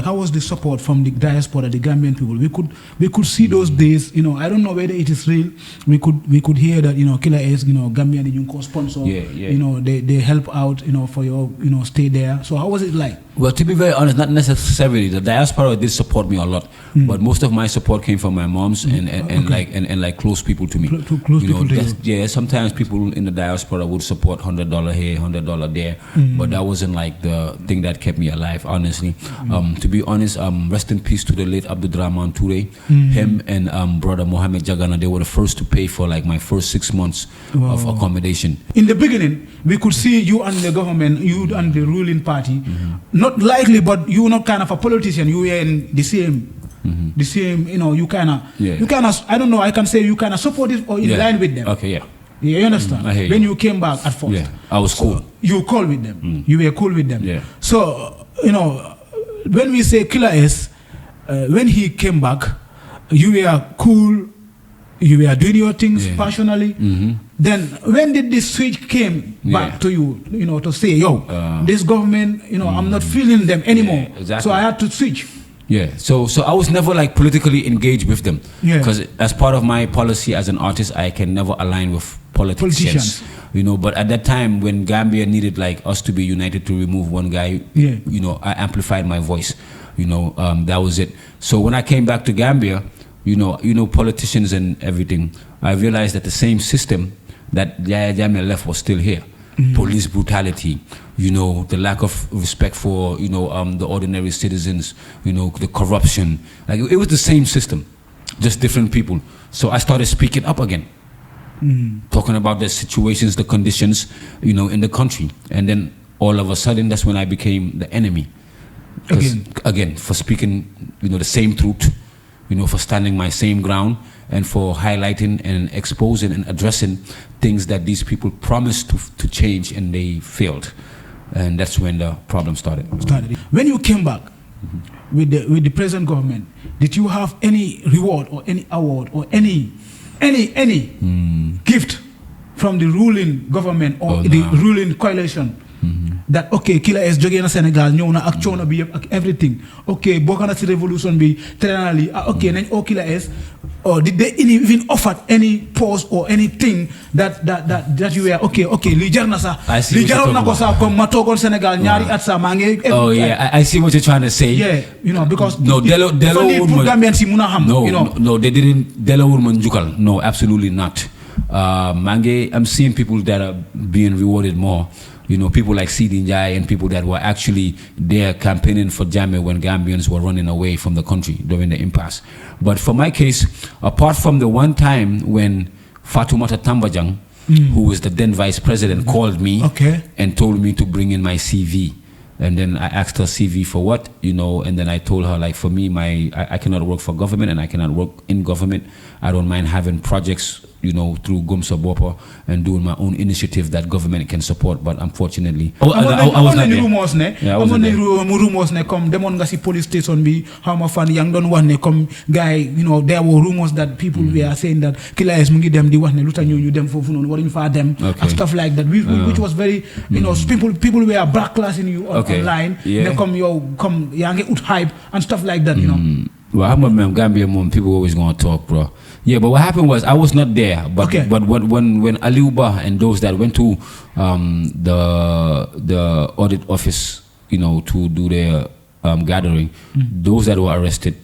how was the support from the diaspora, the Gambian people? We could see those days. I don't know whether it is real. We could hear that Killa is Gambian Union sponsor. They help out for your stay there. So how was it like? Well, to be very honest, not necessarily. The diaspora did support me a lot, but most of my support came from my moms and like close people to me. Close people to you. Yeah, sometimes people in the diaspora would support $100 here, $100 there, but that wasn't like the thing that kept me alive, honestly. To be honest, rest in peace to the late Abdurrahman Toure. Him and brother Mohammed Jagana, they were the first to pay for like my first 6 months of accommodation. In the beginning, we could see you and the government, you and the ruling party, not likely, but you were not kind of a politician. You were in the same, you kind of, I don't know, I can say you kind of supported or in line with them. Okay, yeah. Yeah, you understand? When you came back at first. Yeah, I was cool. So you were cool with them. You were cool with them. Yeah. So, when we say Killa is, when he came back, you were cool, you were doing your things passionately. Then when did this switch came back to you, to say, this government, I'm not feeling them anymore. Yeah, exactly. So I had to switch. Yeah, so I was never like politically engaged with them. Because as part of my policy as an artist, I can never align with politicians. But at that time when Gambia needed like us to be united to remove one guy, I amplified my voice. That was it. So when I came back to Gambia, politicians and everything, I realized that the same system that Yaya Jammeh left was still here. Police brutality, the lack of respect for, the ordinary citizens, the corruption. Like it was the same system, just different people. So I started speaking up again, talking about the situations, the conditions, in the country. And then all of a sudden, that's when I became the enemy. Again, for speaking, the same truth, for standing my same ground, and for highlighting and exposing and addressing things that these people promised to change and they failed. And that's when the problem started. When you came back with the present government, did you have any reward or any award or any gift from the ruling government or the ruling coalition? That Killa is jógee na Sénégal ñëw na ak coono bi yëpp ak everything bokk na ci révolution bi trenali nañ Killa is, or did they even offer any post or anything that you were li jar na sax li jaroon na ko sax comme ma toogoon Sénégal ñaari at sax maa ngi I see what you're trying to say. Because Delo pour Gambian si mun a xam no they didn't delawul ma njukkal, no, absolutely not. I'm seeing people that are being rewarded more. People like Sidi Njai and people that were actually there campaigning for Jammeh when Gambians were running away from the country during the impasse. But for my case, apart from the one time when Fatoumata Tambajang, who was the then vice president, called me and told me to bring in my CV. And then I asked her CV for what, and then I told her, like, for me, I cannot work for government and I cannot work in government. I don't mind having projects, through Gumsa Bopa and doing my own initiative that government can support. But unfortunately, I was not there. Rumors ne comme demoon nga si police station bi xawma fan yang doon wax ne comme guy, there were rumors that people were saying that Killa is mu ngi dem di wax ne lu tax ñu dem foofu noonu waruñu faa dem and stuff like that, which was very, people were backlasting you online. Ne comme yow comme yaa ngi ut hype and stuff like that, Well, I'm a Gambia mom. People always gonna talk, bro. Yeah, but what happened was I was not there. But when Aliuba and those that went to the audit office, to do their gathering, those that were arrested,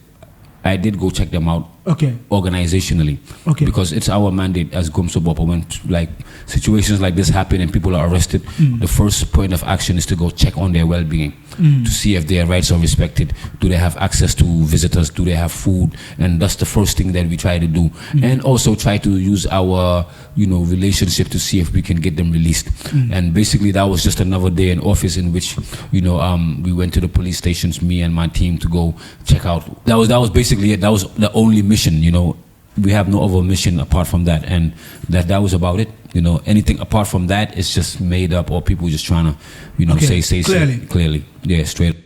I did go check them out. Organizationally. Because it's our mandate as Gumso Bopa when like situations like this happen and people are arrested, the first point of action is to go check on their well-being to see if their rights are respected. Do they have access to visitors? Do they have food? And that's the first thing that we try to do. And also try to use our, relationship to see if we can get them released. And basically that was just another day in office in which, we went to the police stations, me and my team, to go check out. That was basically it. That was the only mission. We have no other mission apart from that, and that was about it. Anything apart from that is just made up, or people just trying to say clearly, yeah, straight.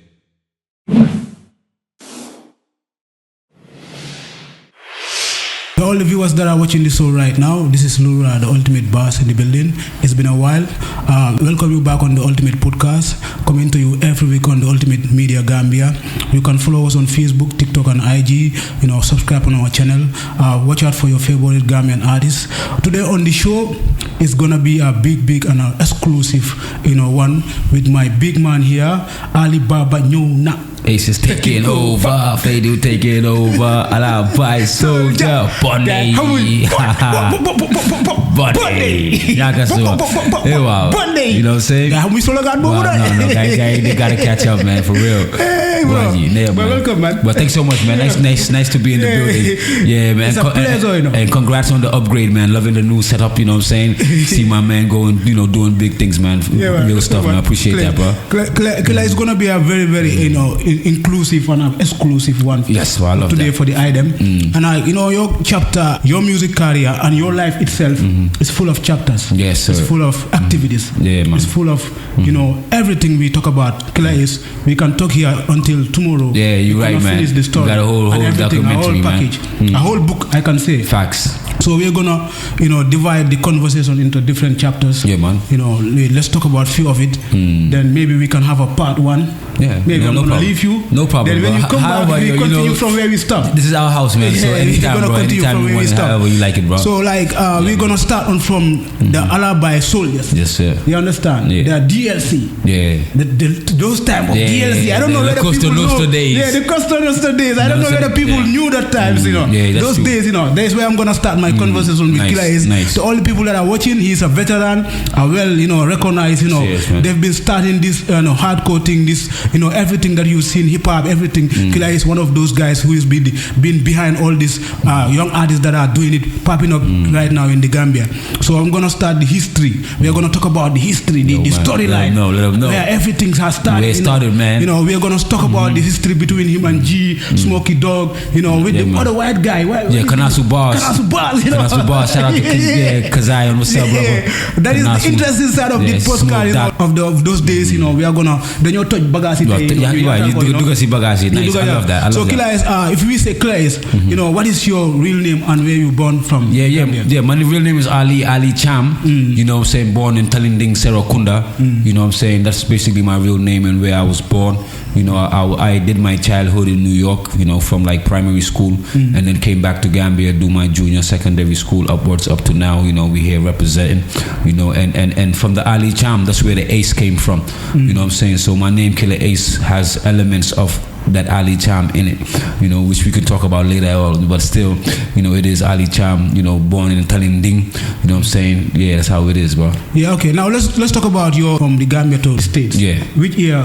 all the viewers that are watching this show right now, this is Lura, the ultimate boss in the building. It's been a while. Welcome you back on the Ultimate Podcast, coming to you every week on the Ultimate Media Gambia. You can follow us on Facebook, TikTok, and IG. Subscribe on our channel. Watch out for your favorite Gambian artists. Today on the show is gonna be a big and exclusive, one with my big man here, Ali Baba Nyona. Ace is taking over, Fadu taking over, Alabai Soldier, Bunny, Bunny, you know what I'm saying? No, they gotta catch up, man, for real. Hey, bro. Welcome, man. But thanks so much, man. Nice to be in the building. Yeah, man. It's a pleasure, And congrats on the upgrade, man. Loving the new setup, you know what I'm saying? See my man going, doing big things, man. Real stuff, man. I appreciate that, bro. Killa is gonna be a very, inclusive and exclusive one. Yes, well, I love today that. for the item. And your chapter, your music career and your life itself is full of chapters. Yes, sir. It's full of activities. Yeah, man. It's full of everything we talk about. Killa is, we can talk here until tomorrow. Yeah, you're right, man. Finish the story. You got a whole documentary, a whole package, a whole book, I can say. Facts. So we're gonna, divide the conversation into different chapters. Yeah, man. Let's talk about a few of it. Then maybe we can have a part one. Yeah. Maybe I'm gonna leave you. No problem. Then when you come back, we continue from where we stop. This is our house, man. So anytime, bro. Anytime you want, however you like it, bro. So we're gonna start on from the Alabai Soldiers. Yes, sir. You understand? Yeah. The DLC. Yeah. Those time of DLC. I don't know whether people know. Days. Yeah, the Costa Nostra days. I don't know whether people knew that times. Yeah, those true. Days. That's where I'm gonna start my conversation with Killa. To all the people that are watching, he's a veteran, recognized. Serious, They've been starting this hardcore thing, this everything that you've seen, hip hop, everything. Killa is one of those guys who has been behind all these young artists that are doing it, popping up right now in the Gambia. So I'm gonna start the history. We are gonna talk about the history, the storyline, where everything has started. Where it started, man. We are gonna talk about the history between him and G, Smokey Dog. With the other white guy. Kanasu Bars. Kanasu Bars. Shout out to Kazai and what's up, brother. That is the interesting side of the postcard of those days. We are gonna then you touch Bagasi. You do see Bagasi. Nice. I love that. So Killa is, if we say Killa is, what is your real name and where you born from? Yeah. My real name is Ali Cham. Saying born in Talinding, Serakunda. I'm saying that's basically my real name and where I was born. I did my childhood in New York, from like primary school, and then came back to Gambia, do my junior secondary school upwards up to now. We here representing, and from the Ali Cham, that's where the Ace came from. You know what I'm saying? So my name Killa Ace has elements of that Ali Cham in it, which we can talk about later on, but still, it is Ali Cham, born in Talinding, you know what I'm saying? Yeah, that's how it is, bro. Yeah, okay. Now let's talk about your from the Gambia to the States. Yeah. Which year?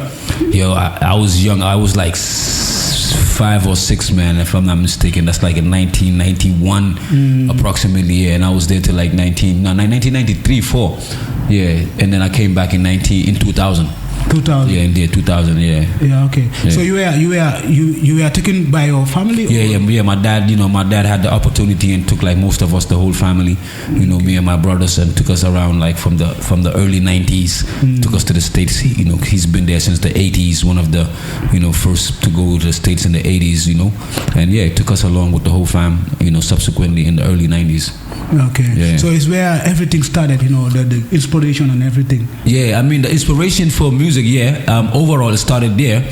Yo, I was young. I was like 5 or 6, man, if I'm not mistaken. That's like in 1991 approximately, yeah. And I was there till like 1993, 4. Yeah, and then I came back in 2000. 2000. Yeah, 2000. Yeah. Yeah. Okay. Yeah. So you were taken by your family? Yeah. My dad had the opportunity and took like most of us, the whole family. Me and my brothers, and took us around like from the early 90s. Took us to the States. He's been there since the 80s. One of the first to go to the States in the 80s. And yeah, it took us along with the whole fam. Subsequently in the early 90s. Okay. Yeah. So it's where everything started. The inspiration and everything. Yeah, I mean the inspiration for music. Yeah, overall it started there,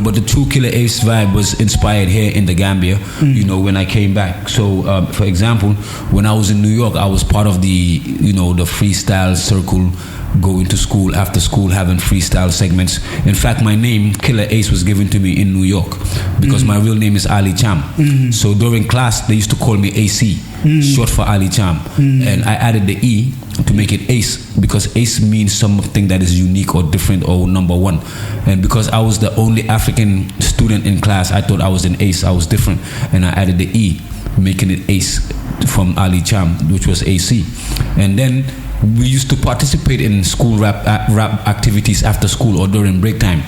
but the true Killa Ace vibe was inspired here in the Gambia, when I came back. So, for example, when I was in New York, I was part of the freestyle circle, going to school, after school, having freestyle segments. In fact, my name, Killa Ace, was given to me in New York because my real name is Ali Cham. So during class, they used to call me AC, short for Ali Cham. And I added the E to make it Ace because Ace means something that is unique or different or number one. And because I was the only African student in class, I thought I was an Ace, I was different. And I added the E, making it Ace from Ali Cham, which was AC. And then we used to participate in school rap activities after school or during break time.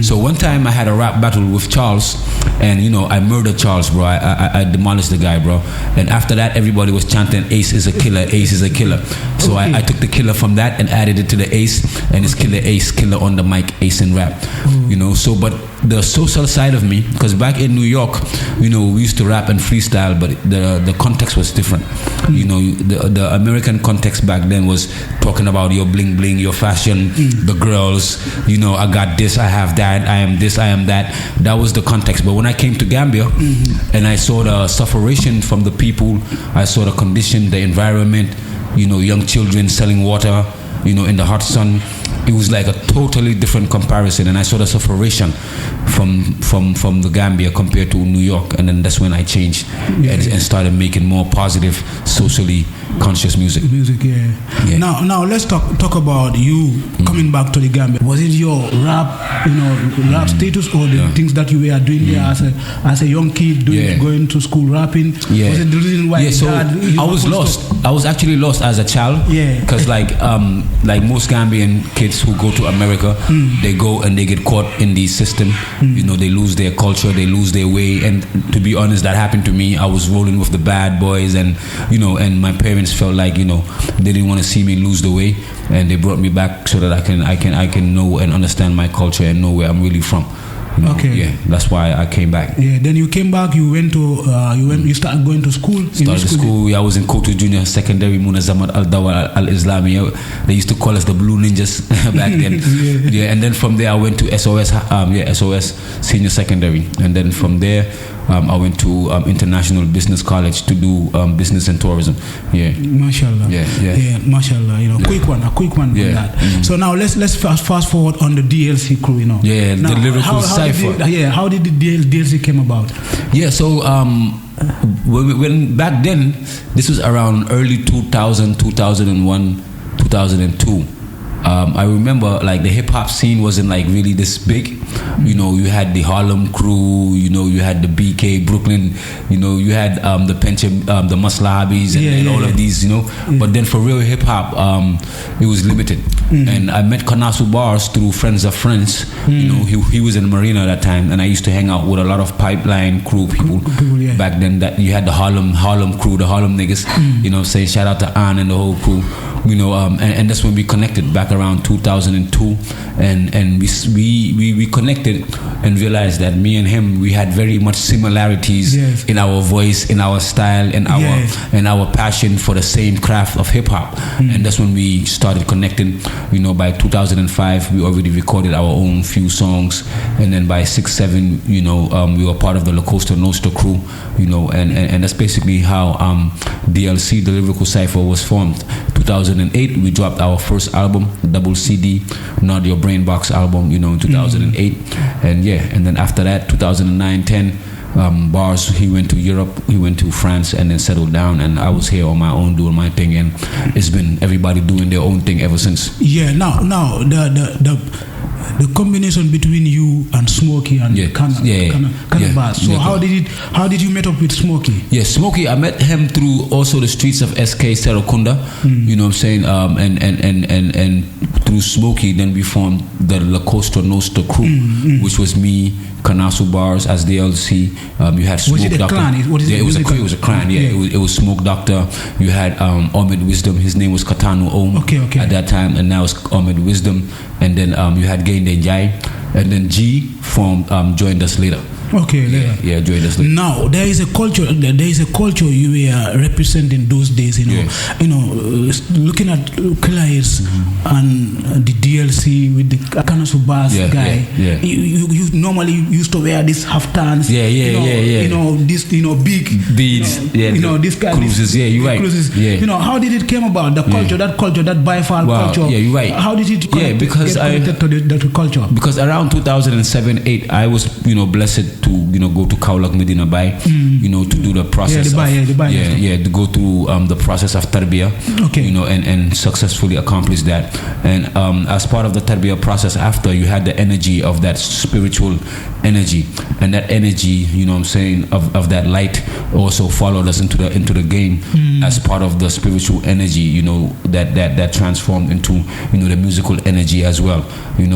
So one time I had a rap battle with Charles, and I murdered Charles, bro. I demolished the guy, bro. And after that, everybody was chanting Ace is a killer, Ace is a killer. So I took the killer from that and added it to the Ace, and it's Killa Ace, killer on the mic, Ace in rap. So but the social side of me, because back in New York, we used to rap and freestyle, but the context was different. The American context back then was talking about your bling bling, your fashion, the girls, I got this, I have that, I am this, I am that. That was the context. But when I came to Gambia and I saw the sufferation from the people, I saw the condition, the environment, young children selling water, in the hot sun. It was like a totally different comparison, and I saw the separation from the Gambia compared to New York, and then that's when I changed and started making more positive, socially conscious music. Yeah. Now let's talk about you coming back to the Gambia. Was it your rap status, or the things that you were doing there as a young kid, going to school rapping? Yeah. Was it the reason why? So I was lost. I was actually lost as a child. Yeah. Because like most Gambian kids who go to America, they go and they get caught in the system. They lose their culture, they lose their way. And to be honest, that happened to me. I was rolling with the bad boys, and and my parents felt like they didn't want to see me lose the way, and they brought me back so that I can know and understand my culture and know where I'm really from. Okay. Yeah, that's why I came back. Yeah. Then you came back. You went to you started going to school. Started school. I was in Kotu Junior Secondary, Munazamat Al Dawa Al Islami. They used to call us the Blue Ninjas back then. And then from there I went to SOS Senior Secondary, and then from there I went to International Business College to do business and tourism. Yeah. Mashallah. Yeah. Mashallah. A quick one on that. So now let's fast forward on the DLC crew. Yeah. Now, the lyrical Cipher. How did the DLC came about? Yeah. So when back then, this was around early 2000, 2001, 2002. I remember like the hip hop scene wasn't like really this big. You had the Harlem crew, you had the BK Brooklyn, you had the Penchem, the Maslahabis, and all of these, But then for real hip hop, it was limited. And I met Kanasu Bars through friends of friends. He was in Marina at that time, and I used to hang out with a lot of Pipeline crew people. Back then, that you had the Harlem crew, the Harlem niggas. Saying shout out to Ann and the whole crew. And that's when we connected back around 2002, and we connected and realized that me and him, we had very much similarities in our voice, in our style, and our passion for the same craft of hip hop. And that's when we started connecting. By 2005 we already recorded our own few songs, and then by 6-7 we were part of the La Costa Nostra crew, and that's basically how DLC, the Lyrical Cipher, was formed. 2008 we dropped our first album, double CD, Not Your Brain Box album, in 2008. And then after that, 2009-10, Bars, he went to Europe, he went to France, and then settled down, and I was here on my own doing my thing, and it's been everybody doing their own thing ever since. Now the combination between you and Smokey and Collabs. So how did you meet up with Smokey? Yeah, Smokey, I met him through also the streets of SK Serakunda. You know what I'm saying? And through Smokey, then we formed the La Costa Nostra crew, which was me, Kanasu Bars as the LC. You had Smoke Doctor. Clan? It was a clan. It was Smoke Doctor. You had Ahmed Wisdom. His name was Katanu Om at that time, and now it's Ahmed Wisdom. And then you had Gaynde Njai, and then G joined us later. Joined us later. Now there is a culture. You were representing those days. Looking at Killa and the DLC with the Kanasu Bars guy. You normally used to wear these haftans. This big beads. This guy. Cruises. You're right. Cruises. How did it came about? The culture, that bifal culture. Yeah, you're right. How did it connected to the culture? Because around 2007-8, I was blessed to go to Kaulak Medina Bay, to do the process. To go through the process of tarbiyah, and successfully accomplish that. And as part of the tarbiyah process, after, you had the energy of that spiritual energy, and that energy, of that light also followed us into the game as part of the spiritual energy, that transformed into the musical energy as well.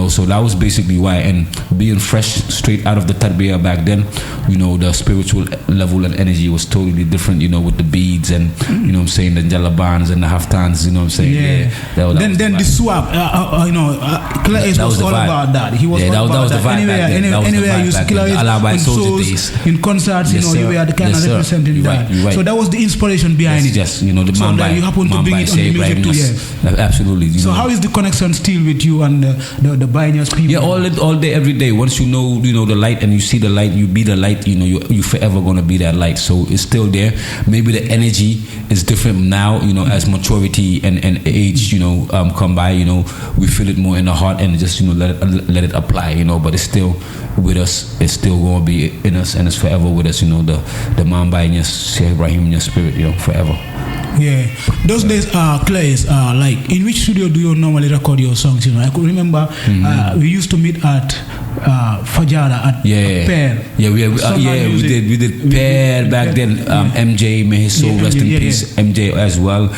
So that was basically why. And being fresh straight out of the tarbiyah back then, you know, the spiritual level and energy was totally different, you know, with the beads and, you know what I'm saying, the jalabans and the haftans, you know what I'm saying? Yeah. Then the swap, you know, Killa Ace was all about that. He was all about that. Anywhere you see Killa Ace in shows, in concerts, you know, you were the kind of representing that. So that was the inspiration behind it. Yes, you know, the so that you happen to bring it on the music too. Yeah. Absolutely. So how is the connection still with you and the Banyas people? Yeah, all day, every day. Once you know the light and you see the light, you be the light. You know, you forever gonna be that light. So it's still there. Maybe the energy is different now. You know, as maturity and age, you know, come by. You know, we feel it more in the heart and just, you know, let it apply. You know, but it's still with us. It's still gonna be in us and it's forever with us. You know, the man by your Sheikh Ibrahim in your spirit. You know, forever. Yeah, those days, Clays, like in which studio do you normally record your songs? You know, I could remember we used to meet at Fajara at Pair. Yeah, we did Pair back then. MJ, may his soul rest in peace. MJ as well.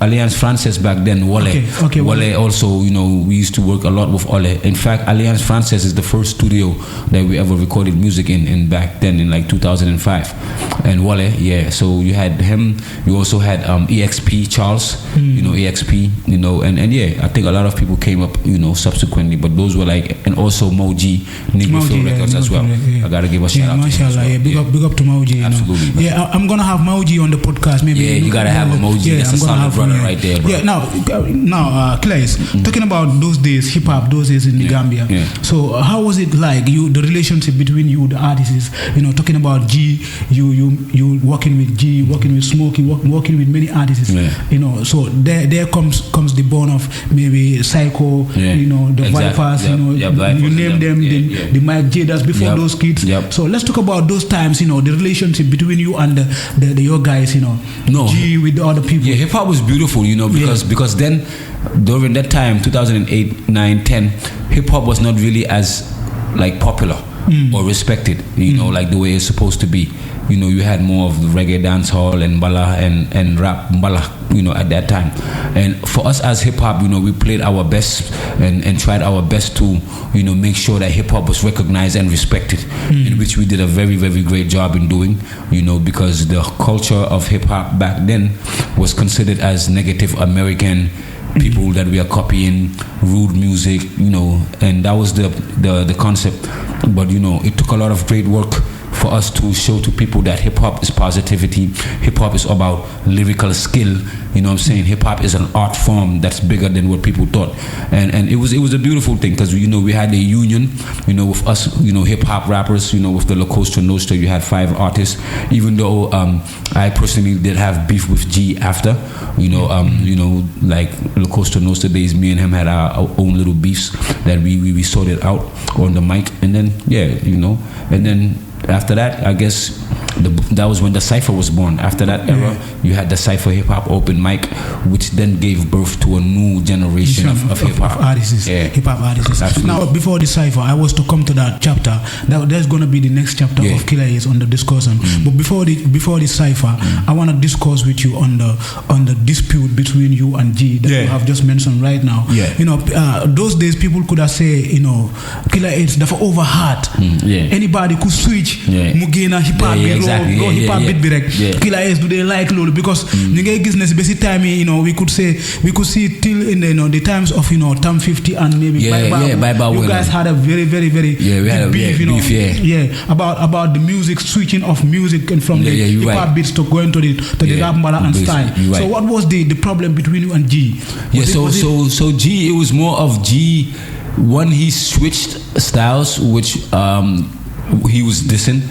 Alliance Frances back then. Wale also, you know, we used to work a lot with Ole. In fact, Alliance Frances is the first studio that we ever recorded music in back then in like 2005. And Wale, yeah. So you had him. You also had EXP Charles, you know, EXP, you know, and yeah, I think a lot of people came up, you know, subsequently, but those were like, and also Moji, Negro Film Records as well. I gotta give a shout out to him as well. Big up to Moji. Absolutely. Yeah, I'm gonna have Moji on the podcast. Maybe. Yeah, you gotta have a Moji. That's a solid brother right there, bro. Yeah, now, Clays, talking about those days, hip hop, those days in the Gambia. Yeah. So how was it like, the relationship between you, the artists, you know, talking about G, you working with G, working with Smokey, working with many artists, you know, so there comes the bone of maybe Psycho, you know, the Vipers, you know, you name them, the Mike Jadas before those kids. So let's talk about those times, you know, the relationship between you and the your guys, you know, G with the other people. Yeah, hip hop was beautiful, you know, because then during that time, 2008, 9, 10, hip hop was not really as like popular or respected, you know, like the way it's supposed to be. You know, you had more of the reggae dance hall and mbala and rap mbala, you know, at that time. And for us as hip hop, you know, we played our best and tried our best to, you know, make sure that hip hop was recognized and respected, in which we did a very, very great job in doing, you know, because the culture of hip hop back then was considered as negative American people that we are copying, rude music, you know, and that was the concept. But, you know, it took a lot of great work for us to show to people that hip-hop is positivity, hip-hop is about lyrical skill, you know what I'm saying? Hip-hop is an art form that's bigger than what people thought. And it was a beautiful thing because, you know, we had a union, you know, with us, you know, hip-hop rappers, you know, with the La Costa Nostra, you had 5 artists, even though I personally did have beef with G after, you know, like La Costa Nostra days, me and him had our own little beefs that we sorted out on the mic, and then, you know, and then after that, I guess that was when the Cipher was born. After that era, you had the Cipher Hip Hop Open Mic, which then gave birth to a new generation of hip hop artists. Hip hop artists. Absolutely. Now, before the Cipher, I was to come to that chapter. There's going to be the next chapter of Killa Ace on the discussion. But before the Cipher, I want to discuss with you on the dispute between you and G that you have just mentioned right now. You know, those days people could have said, you know, Killa Ace dafa over hard. Anybody could switch. Mugena hip hop hip hop bit direct. Killa Ace do they like lolu because ñu ngay gis ne ci besi time, you know, we could see till in the, you know, the times of, you know, Tam 50 and maybe you guys had a very beef, you know, about the music, switching of music and from the hip hop beats to going to the rap mbala and style. So what was the problem between you and G? So G, it was more of G when he switched styles, which he was dissing,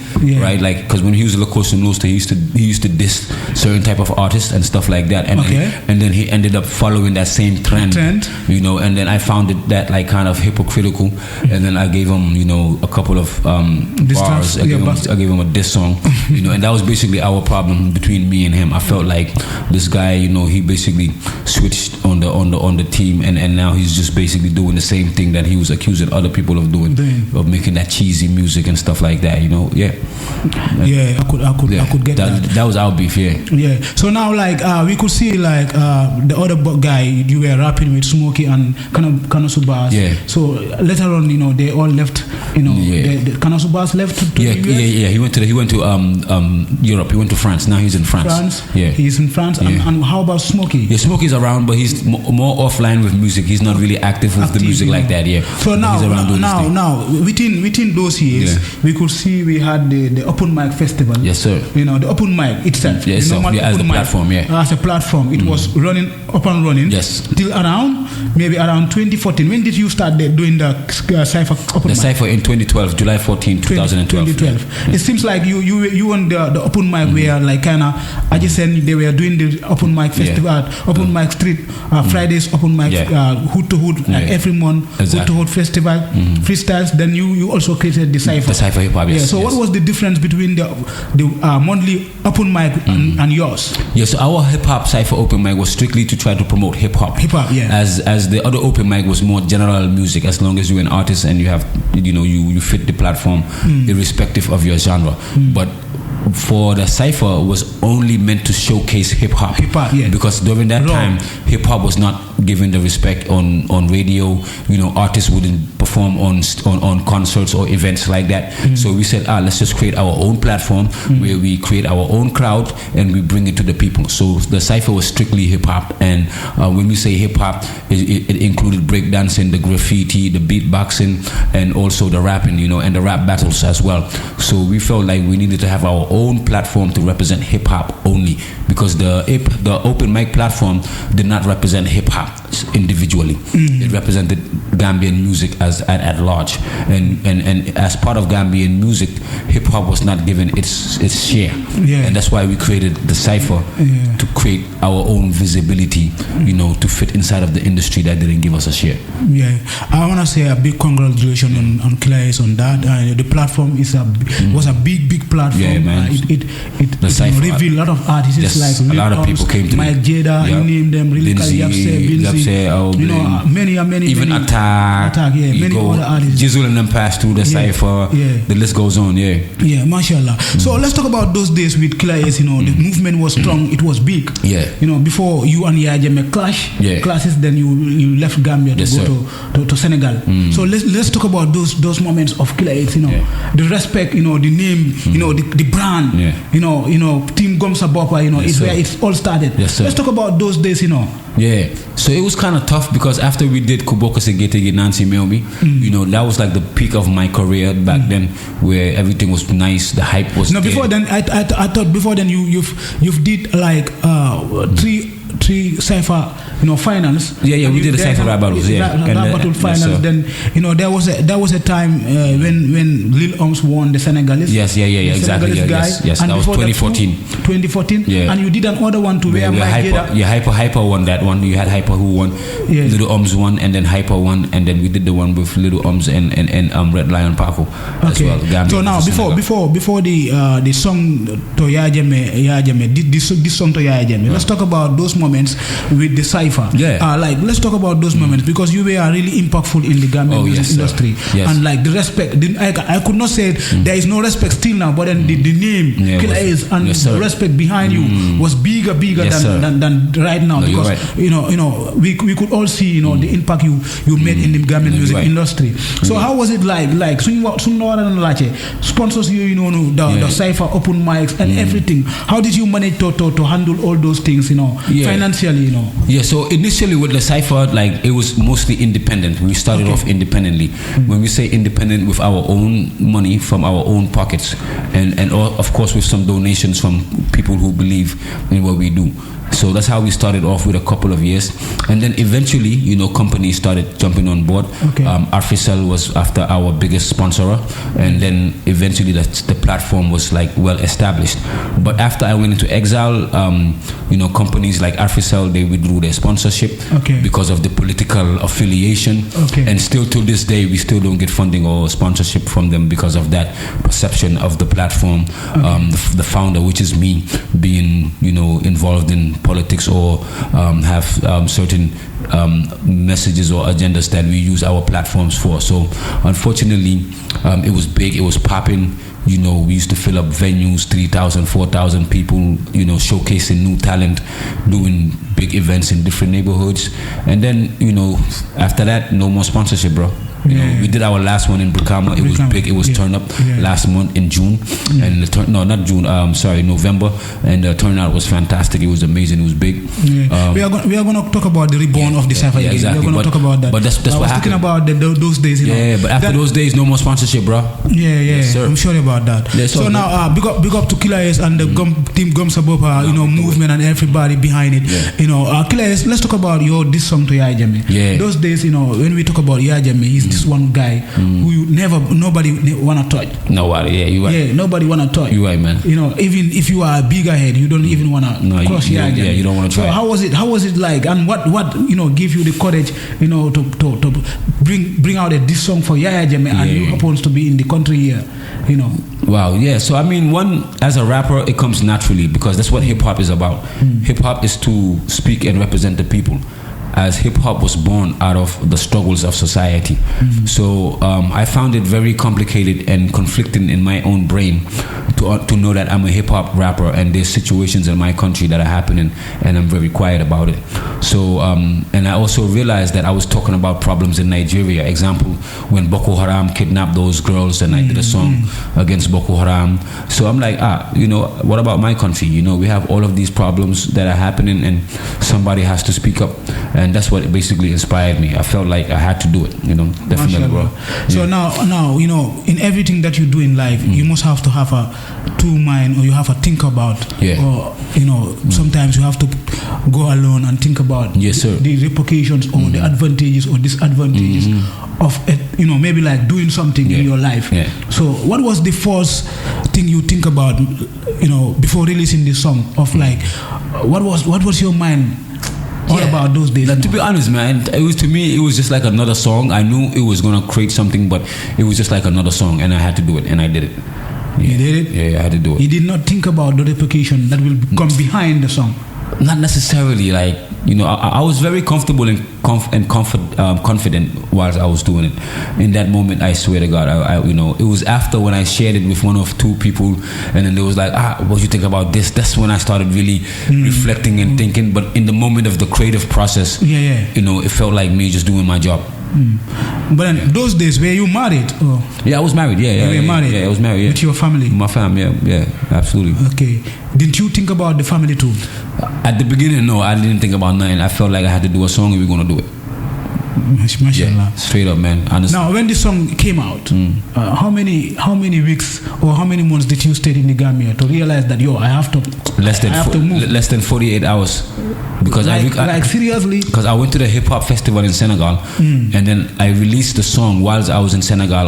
right? Like, because when he was La Costa Nostra, he used to diss certain type of artists and stuff like that, and then he ended up following that same trend, you know. And then I found that like kind of hypocritical, and then I gave him, you know, a couple of bars. I gave him a diss song, you know, and that was basically our problem between me and him. I felt like this guy, you know, he basically switched on the team, and now he's just basically doing the same thing that he was accusing other people of doing, of making that cheesy music and stuff like that. You know, yeah. Yeah, I could get that. That was our beef, yeah. Yeah. So now, like, we could see like the other guy you were rapping with, Smokey and Kanasubas. Yeah. So later on, you know, they all left. You know, the Kanasubas left to the US. Yeah. He went to Europe. He went to France. Now he's in France. Yeah. He's in France. Yeah. And how about Smokey? Yeah, Smokey's around, but he's more offline with music. He's not really active with the music like that. Yeah. So now within those years, we could see we had the open mic festival. Yes, sir. You know, the open mic itself. Yes, sir. As a platform. Yeah. As a platform, it was running up and running. Yes. Till around 2014. When did you start doing the Cipher open mic? The Cipher in 2012, July 14, 2012. 2012. It seems like you and the open mic were like kind of adjacent. They were doing the open mic festival, open mic street, Fridays open mic, hood to hood, like every month, hood to hood festival, freestyles. Then you also created the Cipher. The Cipher hip hop. Yes. So what was the difference between the monthly open mic and yours? Yes, so our hip hop Cipher open mic was strictly to try to promote hip hop. Hip hop, yeah. As the other open mic was more general music. As long as you're an artist and you have, you fit the platform, irrespective of your genre. But for the Cipher was only meant to showcase hip hop. Hip hop, yeah. Because during that time, hip hop was not given the respect on radio. Artists wouldn't perform on concerts or events like that. So we said, let's just create our own platform where we create our own crowd and we bring it to the people. So the Cipher was strictly hip hop, and when we say hip hop, it included breakdancing, the graffiti, the beatboxing, and also the rapping, and the rap battles as well. So we felt like we needed to have our own platform to represent hip hop only, because the open mic platform did not represent hip hop individually. It represented Gambian music as at large, and as part of Gambian music, hip hop was not given its share. And that's why we created the Cipher to create our own visibility, to fit inside of the industry that didn't give us a share. I want to say a big congratulations on Killa on that. The platform was a big platform. Man. It revealed a lot of artists. Yes, like a lot of people came to Mike Jada, you name them, Lindsay, many, even many, Attack, many other artists. Jizzle and them passed through the Cipher. The list goes on. Mashallah. So let's talk about those days with Killa. The movement was strong. It was big. Before you and Yajame classes, then you left Gambia to go to Senegal. So let's talk about those moments of Killa. The respect, the name, the brand, Team Gomsa Bopa, it's where it all started. Let's talk about those days, So it was kind of tough because after we did Kuboko Segete Nancy Melby, that was like the peak of my career back then, where everything was nice, the hype was. Before then, I thought before then you've did like three Cipher finals. We did the Cipher rap battles. Rap battle finals. Then there was a time when Lil Oms won the Senegalese. Exactly. Yes. And that was 2014. 2014. And you did another one to where Hyper won that one. You had Hyper who won. Little Oms won, and then Hyper won, and then we did the one with Little Oms and Red Lion Paco as well. Gambia, so now before the song to Yajame, this song to Yajame, let's talk about those moments with the Cipher. Let's talk about those moments, because you were really impactful in the Gambian music industry. And like the respect, I could not say there is no respect still now, but then the name Killa and the respect behind you was bigger than right now, because we could all see the impact you made in the Gambian music industry. So how was it like sponsors the Cipher open mics and everything? How did you manage to handle all those things financially? So initially with the Cipher, it was mostly independent. We started off independently. When we say independent, with our own money from our own pockets, and of course with some donations from people who believe in what we do. So that's how we started off with a couple of years, and then eventually, companies started jumping on board. Artitst was after our biggest sponsor, and then eventually the platform was well established. But after I went into exile, companies like Artitst, they withdrew their sponsorship Okay. because of the political affiliation. Okay. And still to this day, we still don't get funding or sponsorship from them because of that perception of the platform. Okay. The founder, which is me, being involved in politics or have certain messages or agendas that we use our platforms for. So unfortunately, it was big, it was popping. We used to fill up venues, 3,000, 4,000 people, showcasing new talent, doing big events in different neighborhoods. And then, after that, no more sponsorship, bro. We did our last one in Brikama. It was big. It was Turn Up last month in June. And not June, November. And the turnout was fantastic. It was amazing. It was big. We are going to talk about the reborn of the Cipher again. Exactly. We are going to talk about that. But that's what happened. I was thinking about those days, Yeah, but after those days, no more sponsorship, bro. Yeah. Yes, sir. I'm sure about that. Yes, so now, big up to Killa and the team Gumsabopa, movement and everybody behind it. Killa, let's talk about this song to Yaya Jammeh. Yeah. Those days, when we talk about Yaya Jammeh, he's this one guy who nobody wanna touch. Nobody, you right. Yeah, nobody wanna touch. You right, man. Even if you are a bigger head, you don't even wanna cross Yaya Jammeh. Yeah, you don't wanna try. So how was it like, and what give you the courage, to bring out this song for Yaya Jammeh, and you happens to be in the country here, Wow, yeah. So I mean, as a rapper, it comes naturally because that's what hip hop is about. Hip hop is to speak and represent the people. As hip hop was born out of the struggles of society. So I found it very complicated and conflicting in my own brain to know that I'm a hip hop rapper and there's situations in my country that are happening and I'm very quiet about it. So and I also realized that I was talking about problems in Nigeria. Example, when Boko Haram kidnapped those girls and I did a song against Boko Haram. So I'm like, what about my country? We have all of these problems that are happening and somebody has to speak up. And that's what basically inspired me. I felt like I had to do it, definitely, bro. So now, in everything that you do in life, you must have to have a two mind, or you have to think about, or sometimes you have to go alone and think about the repercussions or the advantages or disadvantages of it, maybe like doing something in your life. So what was the first thing you think about, before releasing this song? Of like, what was your mind all about those days? To be honest, man, to me it was just like another song. I knew it was gonna create something, but it was just like another song, and I had to do it, and I did it. You did it? Yeah, I had to do it. You did not think about the repercussion that will come behind the song? Not necessarily. Like, I was very comfortable and confident whilst I was doing it. In that moment, I swear to God, it was after when I shared it with one of two people, and then they was like, what do you think about this? That's when I started really reflecting and thinking. But in the moment of the creative process, it felt like me just doing my job. But in those days, were you married? Or? Yeah, I was married. You were married? Yeah, I was married. Yeah. With your family? My family, yeah, absolutely. Okay. Didn't you think about the family too? At the beginning, no, I didn't think about nothing. I felt like I had to do a song and we were going to do it. Mashallah. Straight up, man. Honestly. Now, when this song came out, how many weeks or how many months did you stay in the Gambia to realize that I have to move? Less than 48 hours, because seriously. Because I went to the hip hop festival in Senegal, and then I released the song whilst I was in Senegal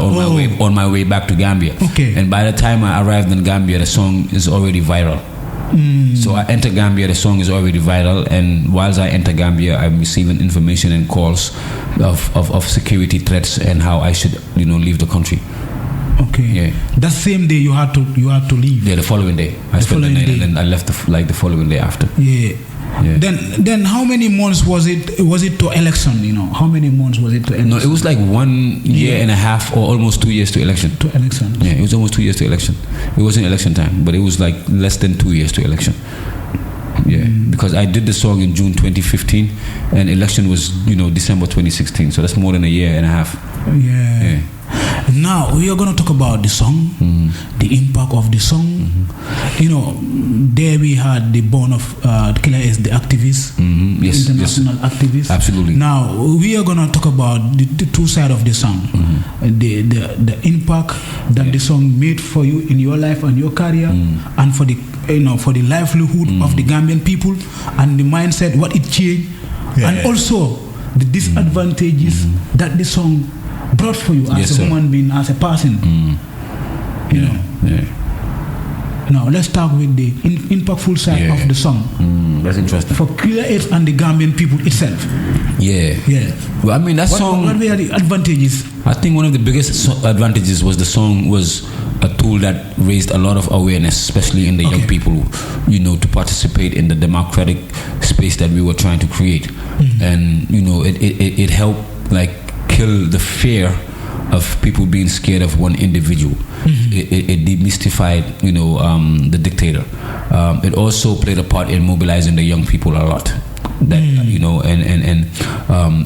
on my way back to Gambia. Okay. And by the time I arrived in Gambia, the song is already viral. So I enter Gambia, the song is already viral, and whilst I enter Gambia, I'm receiving information and calls of security threats and how I should leave the country. Okay. Yeah. That same day you had to leave. Yeah, the following day. I spent the night and then I left the following day after. Yeah. Then how many months was it to election? How many months was it to election? No, it was like 1 year and a half or almost 2 years to election. Yeah, it was almost 2 years to election. It wasn't election time, but it was like less than 2 years to election. Yeah, because I did the song in June 2015 and election was December 2016, so that's more than a year and a half. Yeah. Now we are going to talk about the song, the impact of the song. There we had the born of Killa as the activist, international activist. Absolutely. Now we are going to talk about the two sides of the song, the impact that the song made for you in your life and your career, and for the for the livelihood of the Gambian people and the mindset, what it changed, and also the disadvantages that the song brought for you as a human being, as a person. Now let's start with the impactful side of the song. That's interesting. For Killa and the Gambian people itself. Yeah. Well, I mean, that song. What were the advantages? I think one of the biggest advantages was the song was a tool that raised a lot of awareness, especially in the young people, to participate in the democratic space that we were trying to create. And it helped like kill the fear of people being scared of one individual. It demystified, the dictator. It also played a part in mobilizing the young people a lot. That and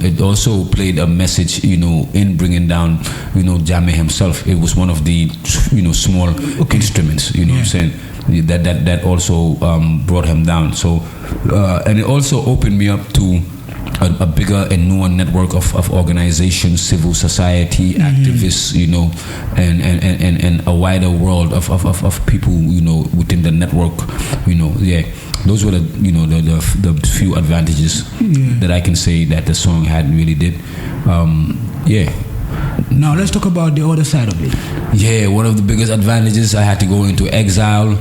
it also played a message, in bringing down, Jammeh himself. It was one of the, small instruments. What I'm saying. That also brought him down. So and it also opened me up to a bigger and newer network of organizations, civil society, activists, and a wider world of people, within the network, Those were the few advantages that I can say that the song had really did. Now let's talk about the other side of it. Yeah, one of the biggest advantages, I had to go into exile.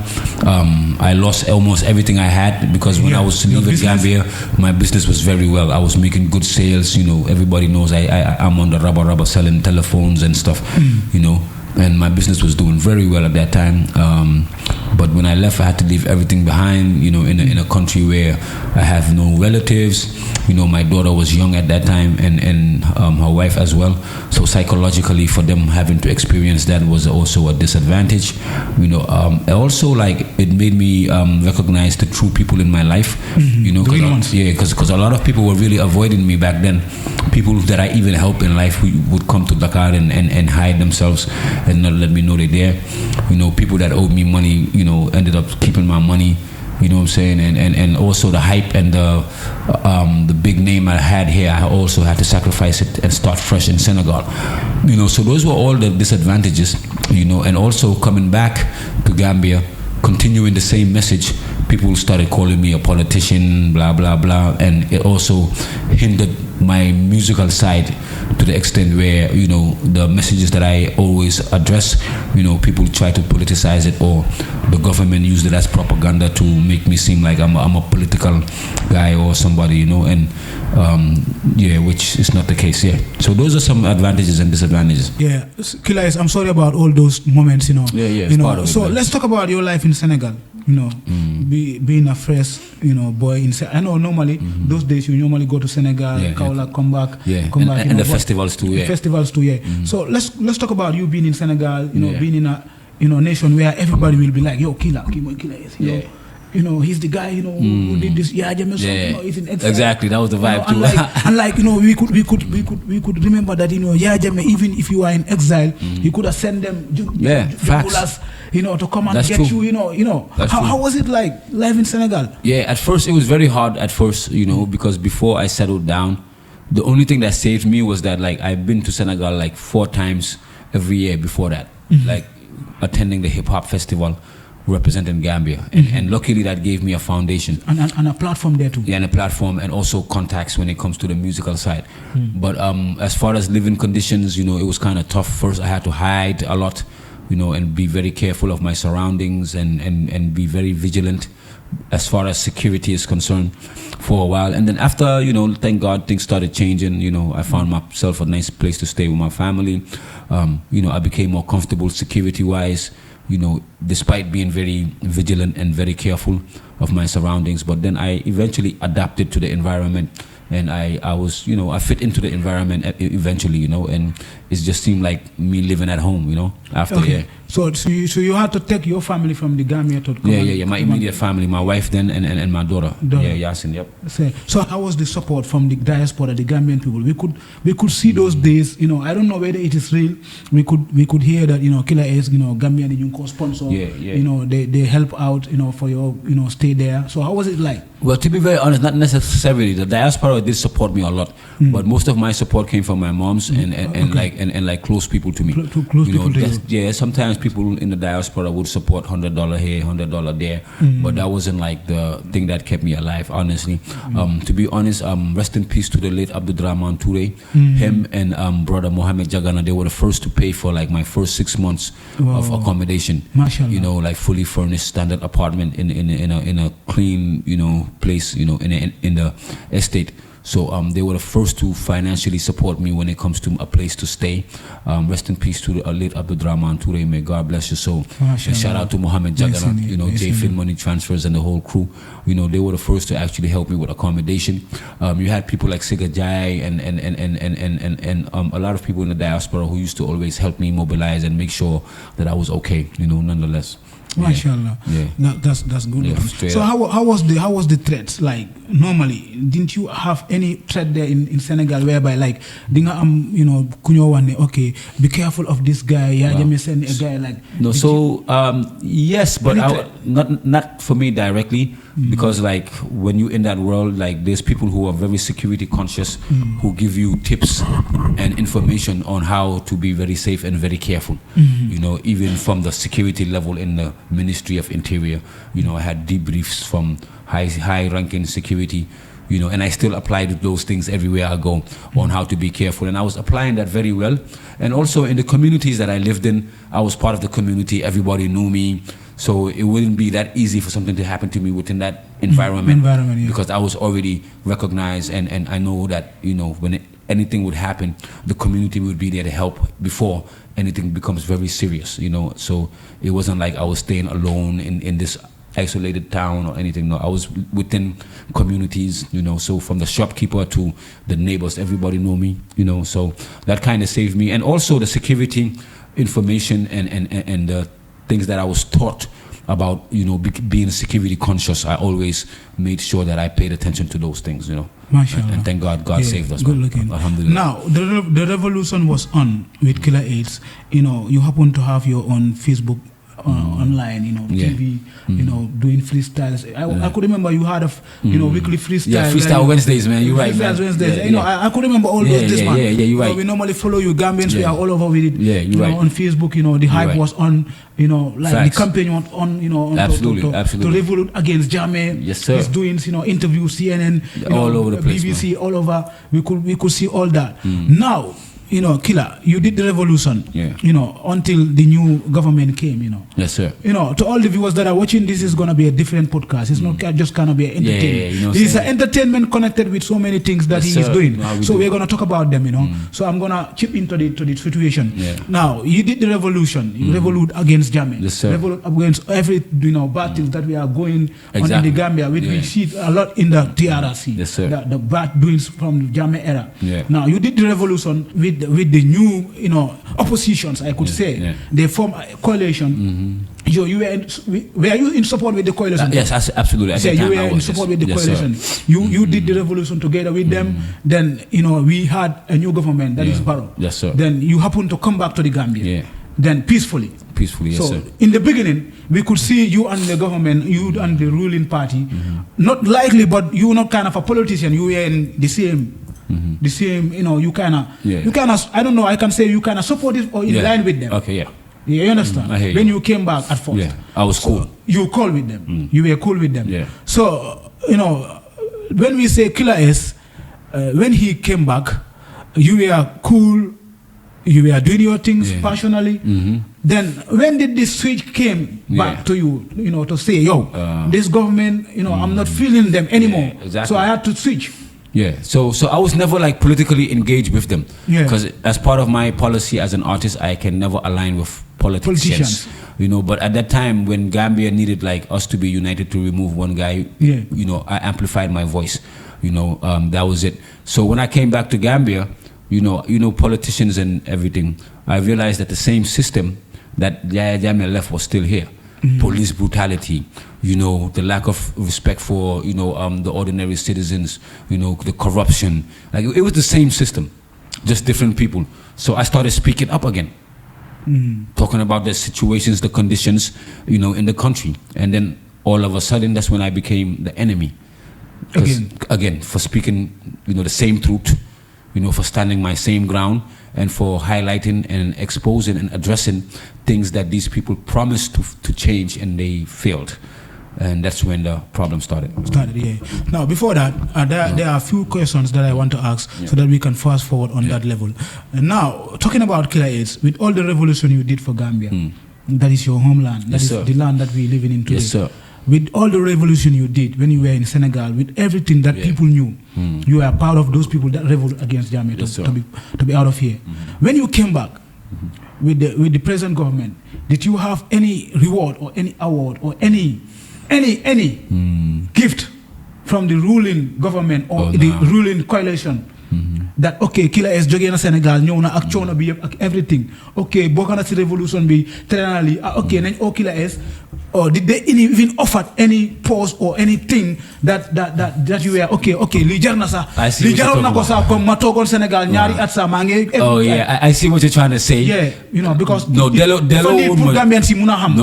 I lost almost everything I had because when I was leaving Gambia, my business was very well. I was making good sales. Everybody knows I'm on the rubber selling telephones and stuff. And my business was doing very well at that time. But when I left, I had to leave everything behind, in a country where I have no relatives. My daughter was young at that time and her wife as well. So psychologically for them having to experience that was also a disadvantage. Also like it made me recognize the true people in my life. Because a lot of people were really avoiding me back then. People that I even helped in life would come to Dakar and hide themselves and not let me know they're there. People that owed me money, ended up keeping my money. You know what I'm saying? And also the hype and the big name I had here, I also had to sacrifice it and start fresh in Senegal. So those were all the disadvantages, and also coming back to Gambia, continuing the same message, people started calling me a politician, blah, blah, blah. And it also hindered my musical side to the extent where, the messages that I always address, people try to politicize it, or the government used it as propaganda to make me seem like I'm a political guy or somebody, which is not the case. So those are some advantages and disadvantages. Killa, I'm sorry about all those moments, So let's talk about your life in Senegal. Being a fresh, boy in Senegal. I know normally those days you normally go to Senegal, Kaula, come back, and the festivals too. Festivals too. So let's talk about you being in Senegal. Being in a nation where everybody will be like, yo, Killa is. He's the guy, who did this. He's in exile. Exactly, that was the vibe too. We could remember that, Jammeh, even if you are in exile, he could have sent them, facts. to come and That's get true. you. How was it like life in Senegal? At first it was very hard at first, because before I settled down, the only thing that saved me was that like I've been to Senegal like 4 times every year before that, like attending the hip hop festival, representing Gambia, and luckily that gave me a foundation and a platform there too. And a platform, and also contacts when it comes to the musical side. But as far as living conditions, it was kind of tough. First I had to hide a lot, and be very careful of my surroundings and be very vigilant as far as security is concerned for a while. And then after, thank God things started changing. I found myself a nice place to stay with my family. I became more comfortable security wise, despite being very vigilant and very careful of my surroundings. But then I eventually adapted to the environment, and I was, I fit into the environment eventually, and it just seemed like me living at home, after. So you had to take your family from the Gambia to come my immediate family, my wife then and my daughter. Yasin, yep. So how was the support from the diaspora, the Gambian people? We could see those days, I don't know whether it is real. We could hear that, Killa is, Gambian Young co-sponsor. They help out, for your, stay there. So how was it like? Well, to be very honest, not necessarily. The diaspora did support me a lot, but most of my support came from my moms and like close people to me. Close people to you. Sometimes people in the diaspora would support $100 here, $100 there, but that wasn't like the thing that kept me alive, honestly. To be honest, rest in peace to the late Abdurrahman Toure. Him and brother Mohammed Jagana, they were the first to pay for like my first 6 months of accommodation. Mashallah. You know, like fully furnished standard apartment in a clean, you know, place, you know, in the estate. So they were the first to financially support me when it comes to a place to stay. Rest in peace to the late Abdurrahman Toure. May God bless your soul. And shout out to Mohammed Jagana, you know, J-Fin Money Transfers and the whole crew. You know, they were the first to actually help me with accommodation. You had people like Siga Jai and a lot of people in the diaspora who used to always help me mobilize and make sure that I was okay, you know, nonetheless. Mashallah. Yeah. That's good. Yeah, so how was the threats like normally? Didn't you have any threat there in Senegal whereby like dinga you know kunyo wane okay be careful of this guy me send a guy like no so yes but not for me directly because like when you in that world like there's people who are very security conscious who give you tips and information on how to be very safe and very careful you know even from the security level in the Ministry of Interior. You know, I had debriefs from high-ranking security, you know, and I still applied those things everywhere I go on how to be careful. And I was applying that very well. And also in the communities that I lived in, I was part of the community. Everybody knew me. So it wouldn't be that easy for something to happen to me within that environment yeah. Because I was already recognized and I know that, you know, when anything would happen, the community would be there to help before anything becomes very serious, you know. So it wasn't like I was staying alone in this isolated town or anything. No, I was within communities, you know. So from the shopkeeper to the neighbors, everybody knew me, you know. So that kind of saved me. And also the security information and the things that I was taught about, you know, being security conscious. I always made sure that I paid attention to those things, you know. Mashallah. And thank God, God saved us. Good looking. Alhamdulillah. Now, the revolution was on with Killa Artitst. You know, you happen to have your own Facebook online, you know, TV, you know, doing freestyles. I could remember you had you know, weekly freestyle. Yeah, freestyle Wednesdays, man. You're right, man. Wednesdays. Yeah, you know, I could remember all those man. Yeah, you're right. We normally follow you. Gambians, we are all over with it. Yeah, you're right. Know, on Facebook, you know, the hype was on, you know, like Facts. the campaign on, you know, absolutely. to revolt against Jammeh. Yes, sir. He's doing, you know, interviews, CNN, you all know, over the place, BBC, man. all over. We could see all that. Now, you know, Killa, you did the revolution, you know, until the new government came, you know. Yes, sir. You know, to all the viewers that are watching, this is going to be a different podcast. It's not just going to be an entertainment. you know, this is an entertainment connected with so many things that he is doing. No, so we're going to talk about them, you know. So I'm going to chip into the situation. Now, you did the revolution. You revolute against Jammeh. Yes, sir. Revolute against every, you know, bad things that we are going on in the Gambia. We see a lot in the TRRC. Yes, sir. The bad doings from the Jammeh era. Now, you did the revolution with the new, you know, oppositions, I could say. They form a coalition. Were you in support with the coalition? Yes, absolutely. At you were in support with the coalition. You did the revolution together with them. Then, you know, we had a new government, that is Barrow. Yes, sir. Then you happened to come back to the Gambia. Then peacefully. Yes, so sir. In the beginning, we could see you and the government, you and the ruling party, not likely, but you were not kind of a politician. You were in the same. The same, you know, you kind of, I don't know, I can say you kind of supported or in line with them. Okay, You understand? I hear you. When you came back at first. I was cool. So you cool with them. You were cool with them. Yeah. So, you know, when we say Killa Artitst, when he came back, you were cool, you were doing your things passionately. Then when did this switch came back to you, you know, to say, yo, this government, you know, I'm not feeling them anymore. Exactly. So I had to switch. So I was never like politically engaged with them because as part of my policy as an artist, I can never align with politicians. You know, but at that time when Gambia needed like us to be united to remove one guy, you know, I amplified my voice. You know, that was it. So when I came back to Gambia, you know, politicians and everything, I realized that the same system that Yahya Jammeh left was still here. Police brutality, you know, the lack of respect for, you know, the ordinary citizens, you know, the corruption. Like it was the same system, just different people. So I started speaking up again, talking about the situations, the conditions, you know, in the country. And then all of a sudden, that's when I became the enemy. Again, for speaking, you know, the same truth, for standing my same ground and for highlighting and exposing and addressing things that these people promised to change and they failed. And that's when the problem started. Yeah. Now, before that, there are a few questions that I want to ask so that we can fast forward on that level. And now, talking about Killa Artitst, with all the revolution you did for Gambia, that is your homeland, that is the land that we live in today. Yes, sir. With all the revolution you did when you were in Senegal, with everything that people knew, you are part of those people that rebelled against Gambia to be out of here. When you came back with the present government, did you have any reward or any award or any gift from the ruling government or the ruling coalition? That Killa Artitst jógee na Sénégal ñëw na ak coono bi yëpp ak everything bokk na ci revolution bi trenali nañ Killa Artitst, or did they even offer any post or anything that you were li jar na sax li jaroon na ko sax comme ma toogoon Sénégal ñaari at sax maa ngi I see what you're trying to say. Because delo pour Gambian si mun a xam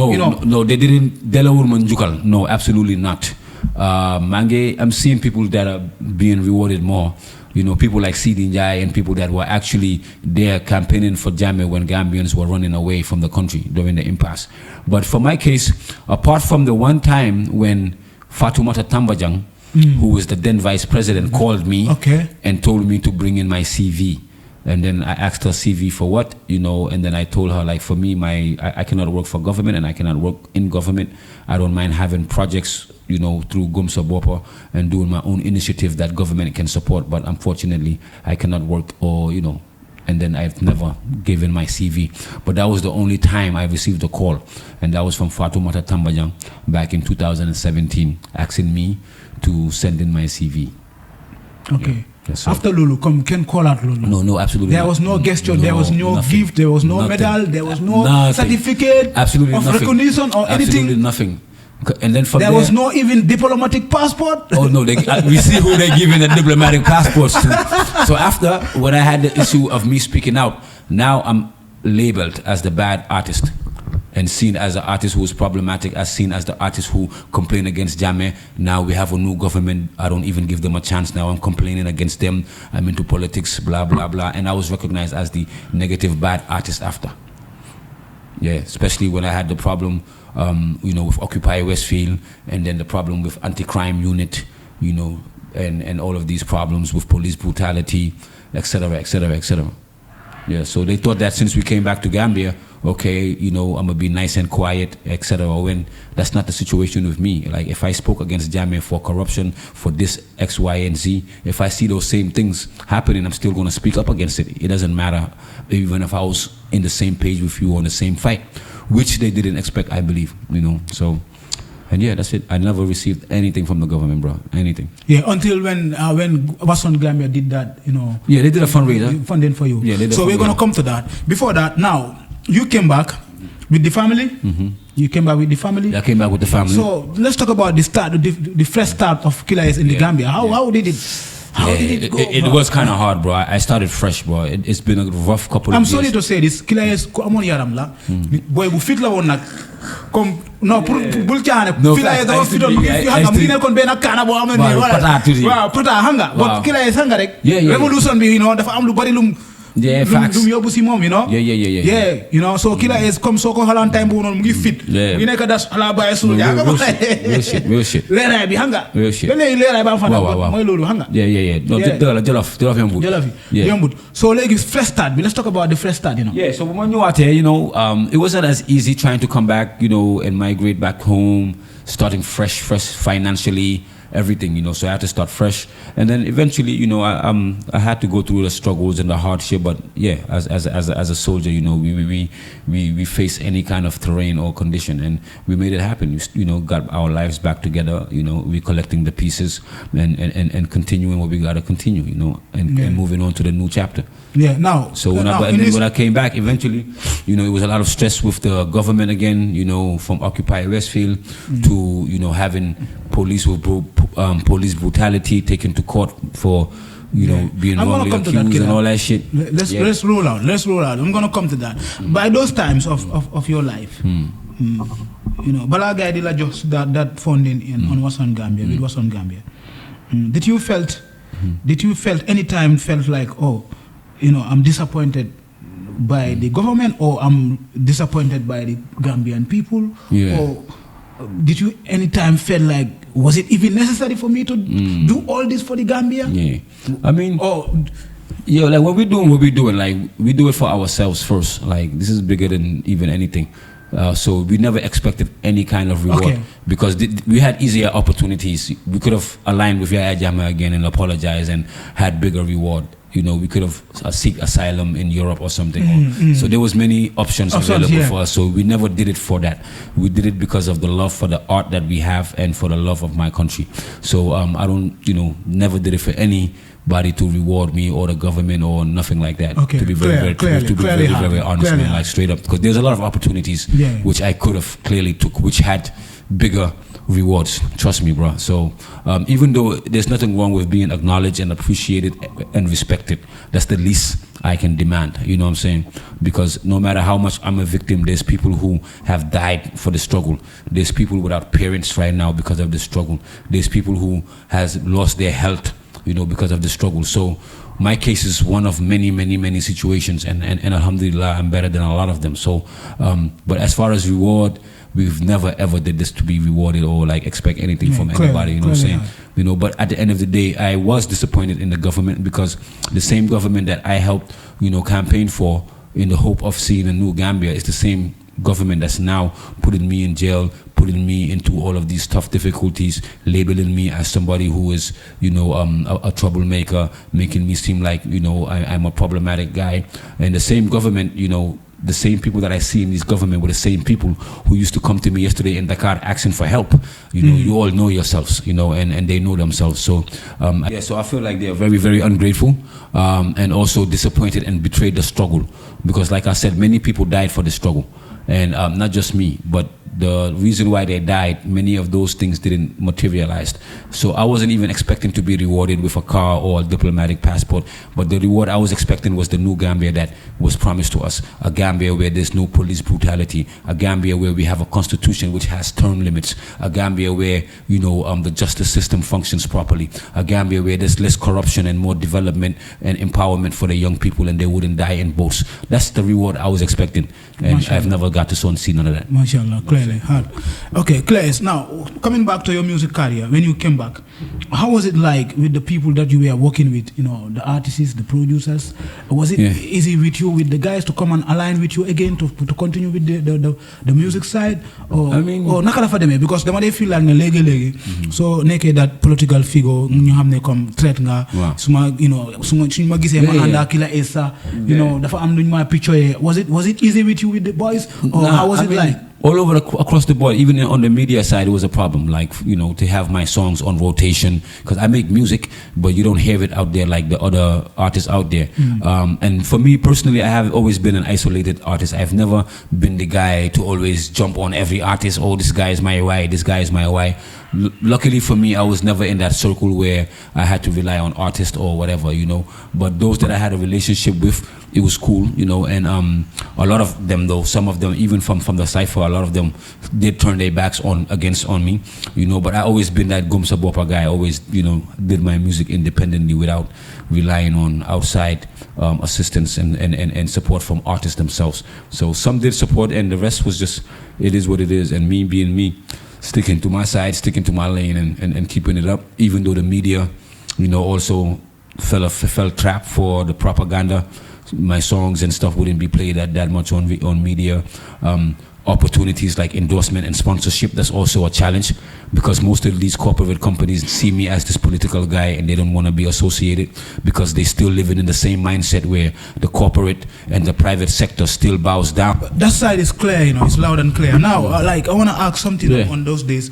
no they didn't delawul ma njukkal. No, absolutely not. I'm seeing people that are being rewarded more. People like Sidi Njai and people that were actually there campaigning for Jammeh when Gambians were running away from the country during the impasse. But for my case, apart from the one time when Fatoumata Tambajang, who was the then vice president, called me and told me to bring in my CV. And then I asked her CV for what, and then I told her, like, for me, I cannot work for government and I cannot work in government. I don't mind having projects, through Gumsa Bopa and doing my own initiative that government can support. But unfortunately, I cannot work and then I've never given my CV. But that was the only time I received a call. And that was from Fatoumata Tambajang back in 2017, asking me to send in my CV. Okay. Yes, after Lulu, can call out Lulu. No, absolutely. There was no gesture, there was no nothing, gift, there was no medal, there was no certificate of recognition or anything. Absolutely nothing. And then from there was no even diplomatic passport. Oh no, we see who they're giving the diplomatic passports to. So after, when I had the issue of me speaking out, now I'm labeled as the bad artist and seen as the artist who is problematic, as seen as the artist who complained against Jammeh. Now we have a new government. I don't even give them a chance now. I'm complaining against them. I'm into politics, blah, blah, blah. And I was recognized as the negative bad artist after. Yeah, especially when I had the problem, with Occupy Westfield, and then the problem with anti-crime unit, and all of these problems with police brutality, etc., etc., etc. Yeah, so they thought that since we came back to Gambia, I'm gonna be nice and quiet, etc. When that's not the situation with me. Like, if I spoke against Jammeh for corruption, for this X, Y, and Z, if I see those same things happening, I'm still gonna speak up against it. It doesn't matter, even if I was in the same page with you on the same fight, which they didn't expect, I believe. So. And yeah, that's it. I never received anything from the government, bro. Anything. Yeah, until when Wason Gambia did that, Yeah, they did a fundraiser. Funding for you. Yeah, they did. So we're going to come to that. Before that, now, you came back with the family. You came back with the family. Yeah, I came back with the family. So let's talk about the start, the fresh start of Killa Artitst in the Gambia. How did it? How did it go? It was kind of hard, bro. I started fresh, bro. It's been a rough couple of years. I'm sorry to say this. Killa Artist ko amon yaram la. Boy bu fit la won nak. Comme non pour bul tiane. Killa Artist dafa fiton mu ngi hanga mu ngi nekkon ben kana bo amone ni wala. Waaw pata hanga. But Killa Artist hanga rek. Revolution bi dafa am lu bari lum. Yeah, facts. Lum yobu si mom, Yeah. So Killa Artist comme soko halan time bu non mu ngi fit. Mu ngi nekk das ala baye sul ya nga Real shit. Leray bi hanga. Real shit. Leray ba fa moy lolu hanga. Yeah. No, Jollof yombut. Yombut. So like fresh start. Let's talk about the fresh start, Yeah, so when you out here, it wasn't as easy trying to come back, and migrate back home, starting fresh financially, everything, so I had to start fresh. And then eventually, I had to go through the struggles and the hardship, but yeah, as a soldier, we face any kind of terrain or condition, and we made it happen. Got our lives back together, we collecting the pieces and continuing what we gotta continue, and moving on to the new chapter. Yeah, now. So when I came back, eventually, it was a lot of stress with the government again, from Occupy Westfield to, having police brutality taken to court for, being wrongly accused and all that shit. Let's roll out. I'm going to come to that. By those times of your life, Balagay did just that funding on Wason Gambia, with Wason Gambia. Did you felt did you anytime felt like, oh, I'm disappointed by the government, or I'm disappointed by the Gambian people? Yeah. Or did you anytime feel like, was it even necessary for me to do all this for the Gambia? Yeah. I mean, like when we're doing what we're doing, like we do it for ourselves first. Like this is bigger than even anything. So we never expected any kind of reward because we had easier opportunities. We could have aligned with Yaya Jammeh again and apologized and had bigger reward. We could have seek asylum in Europe or something. So there was many options available for us. So we never did it for that. We did it because of the love for the art that we have and for the love of my country. So I don't, never did it for anybody to reward me or the government or nothing like that. Okay. To be very honest, man, like straight up, because there's a lot of opportunities which I could have clearly took, which had bigger rewards, trust me, bro. So even though there's nothing wrong with being acknowledged and appreciated and respected, that's the least I can demand, you know what I'm saying? Because no matter how much I'm a victim, there's people who have died for the struggle. There's people without parents right now because of the struggle. There's people who has lost their health, because of the struggle. So my case is one of many situations, and alhamdulillah, I'm better than a lot of them. So but as far as reward, we've never ever did this to be rewarded or like expect anything from anybody, you know what I'm saying? But at the end of the day, I was disappointed in the government, because the same government that I helped, campaign for in the hope of seeing a new Gambia is the same government that's now putting me in jail, putting me into all of these tough difficulties, labeling me as somebody who is, a troublemaker, making me seem like, I'm a problematic guy. And the same government, the same people that I see in this government were the same people who used to come to me yesterday in Dakar asking for help. You all know yourselves, and they know themselves. So, so I feel like they are very ungrateful, and also disappointed and betrayed the struggle. Because like I said, many people died for the struggle. And not just me, but the reason why they died, many of those things didn't materialize. So I wasn't even expecting to be rewarded with a car or a diplomatic passport, but the reward I was expecting was the new Gambia that was promised to us. A Gambia where there's no police brutality, a Gambia where we have a constitution which has term limits, a Gambia where, the justice system functions properly, a Gambia where there's less corruption and more development and empowerment for the young people, and they wouldn't die in boats. That's the reward I was expecting, and I've never got to see none of that. MashaAllah, clearly. Hard. Okay, Claes, now coming back to your music career, when you came back, how was it like with the people that you were working with, the artists, the producers? Was it easy with you, with the guys, to come and align with you again to continue with the music side? Or nakala fa demé, because dama dey feel like legi so nekké that political figure ñu xamné comme traite nga suma suñu ma gisé ma anda Killa Essa dafa am luñ ma picture. Was it easy with you with the boys, or how was it like? All over across the board, even on the media side, it was a problem. Like, to have my songs on rotation, because I make music, but you don't hear it out there like the other artists out there. And for me personally, I have always been an isolated artist. I've never been the guy to always jump on every artist. Oh, this guy is my why, this guy is my why. Luckily for me, I was never in that circle where I had to rely on artists or whatever, But those that I had a relationship with, it was cool, and a lot of them, though, some of them, even from the Cipher, a lot of them did turn their backs on me, but I always been that Gumsa Bopa guy. I always, did my music independently without relying on outside assistance and support from artists themselves. So some did support, and the rest was just, it is what it is, and me being me, sticking to my side, sticking to my lane, and keeping it up, even though the media, also fell trap for the propaganda. My songs and stuff wouldn't be played that much on media. Opportunities like endorsement and sponsorship, that's also a challenge, because most of these corporate companies see me as this political guy, and they don't want to be associated, because they still living in the same mindset where the corporate and the private sector still bows down. That side is clear, it's loud and clear. Now, I want to ask something on those days.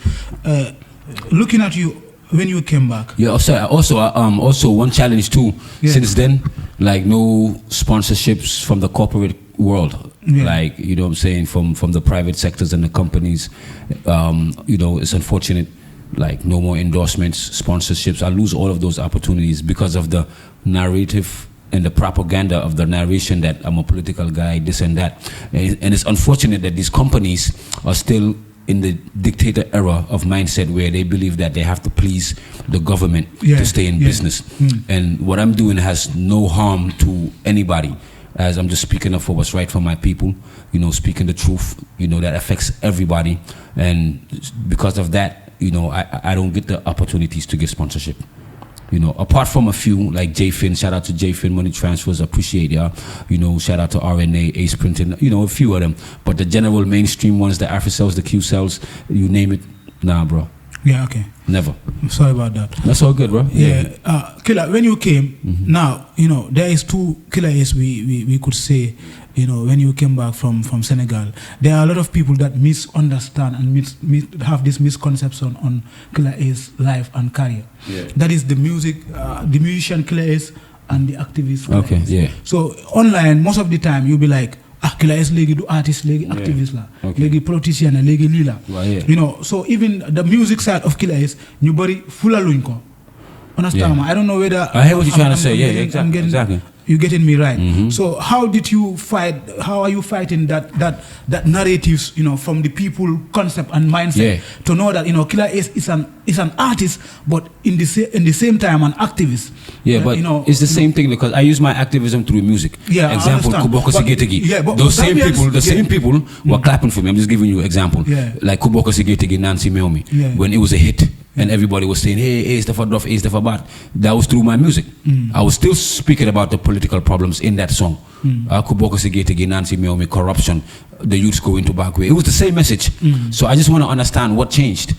Looking at you when you came back. Yeah, also one challenge too. Since then, like no sponsorships from the corporate world. Like, what I'm saying, from the private sectors and the companies. It's unfortunate, like no more endorsements, sponsorships. I lose all of those opportunities because of the narrative and the propaganda of the narration that I'm a political guy, this and that. And it's unfortunate that these companies are still in the dictator era of mindset where they believe that they have to please the government to stay in business. And what I'm doing has no harm to anybody, as I'm just speaking up for what's right for my people, you know, speaking the truth, you know, that affects everybody. And because of that, you know, I don't get the opportunities to get sponsorship. You know, apart from a few like JFin, shout out to JFin Money Transfers, appreciate y'all. You know, shout out to RNA, Ace Printing, you know, a few of them. But the general mainstream ones, the AfriCells, the QCells, you name it, nah, bro. Yeah, okay. Never. I'm sorry about that. That's all good, bro. Yeah. Killa, when you came, now, you know, there is two Killa Ace we could say, you know, when you came back from Senegal. There are a lot of people that misunderstand and have this misconception on Killa Ace life and career. Yeah. That is the musician Killa Ace and the activist Killa Ace. Yeah. So online, most of the time, you'll be like, Killa Ace léegi du artist, léegi activist la, léegi politician la, léegi lii la. You know, so even the music side of Killa Ace, ñu bari fulaluñ ko. Understand? I don't know whether I hear what you're trying to say. Exactly. You're getting me right. So how did you fight? How are you fighting that narratives, you know, from the people concept and mindset to know that, you know, Killa Ace is an artist, but in the same time an activist. Yeah, but you know, it's the same thing because I use my activism through music. Yeah, example, Kuboko Sigetegi. Yeah, but those same people were clapping for me. I'm just giving you an example. Yeah. Like Kuboko Sigetegi, Nancy Meomi, when it was a hit. And everybody was saying, hey, Ace for Duff, Ace for Bad. That was through my music. I was still speaking about the political problems in that song. Kuboko Sigetegi, Nancy Meomi, corruption, the youths going to back way. It was the same message. So I just want to understand what changed.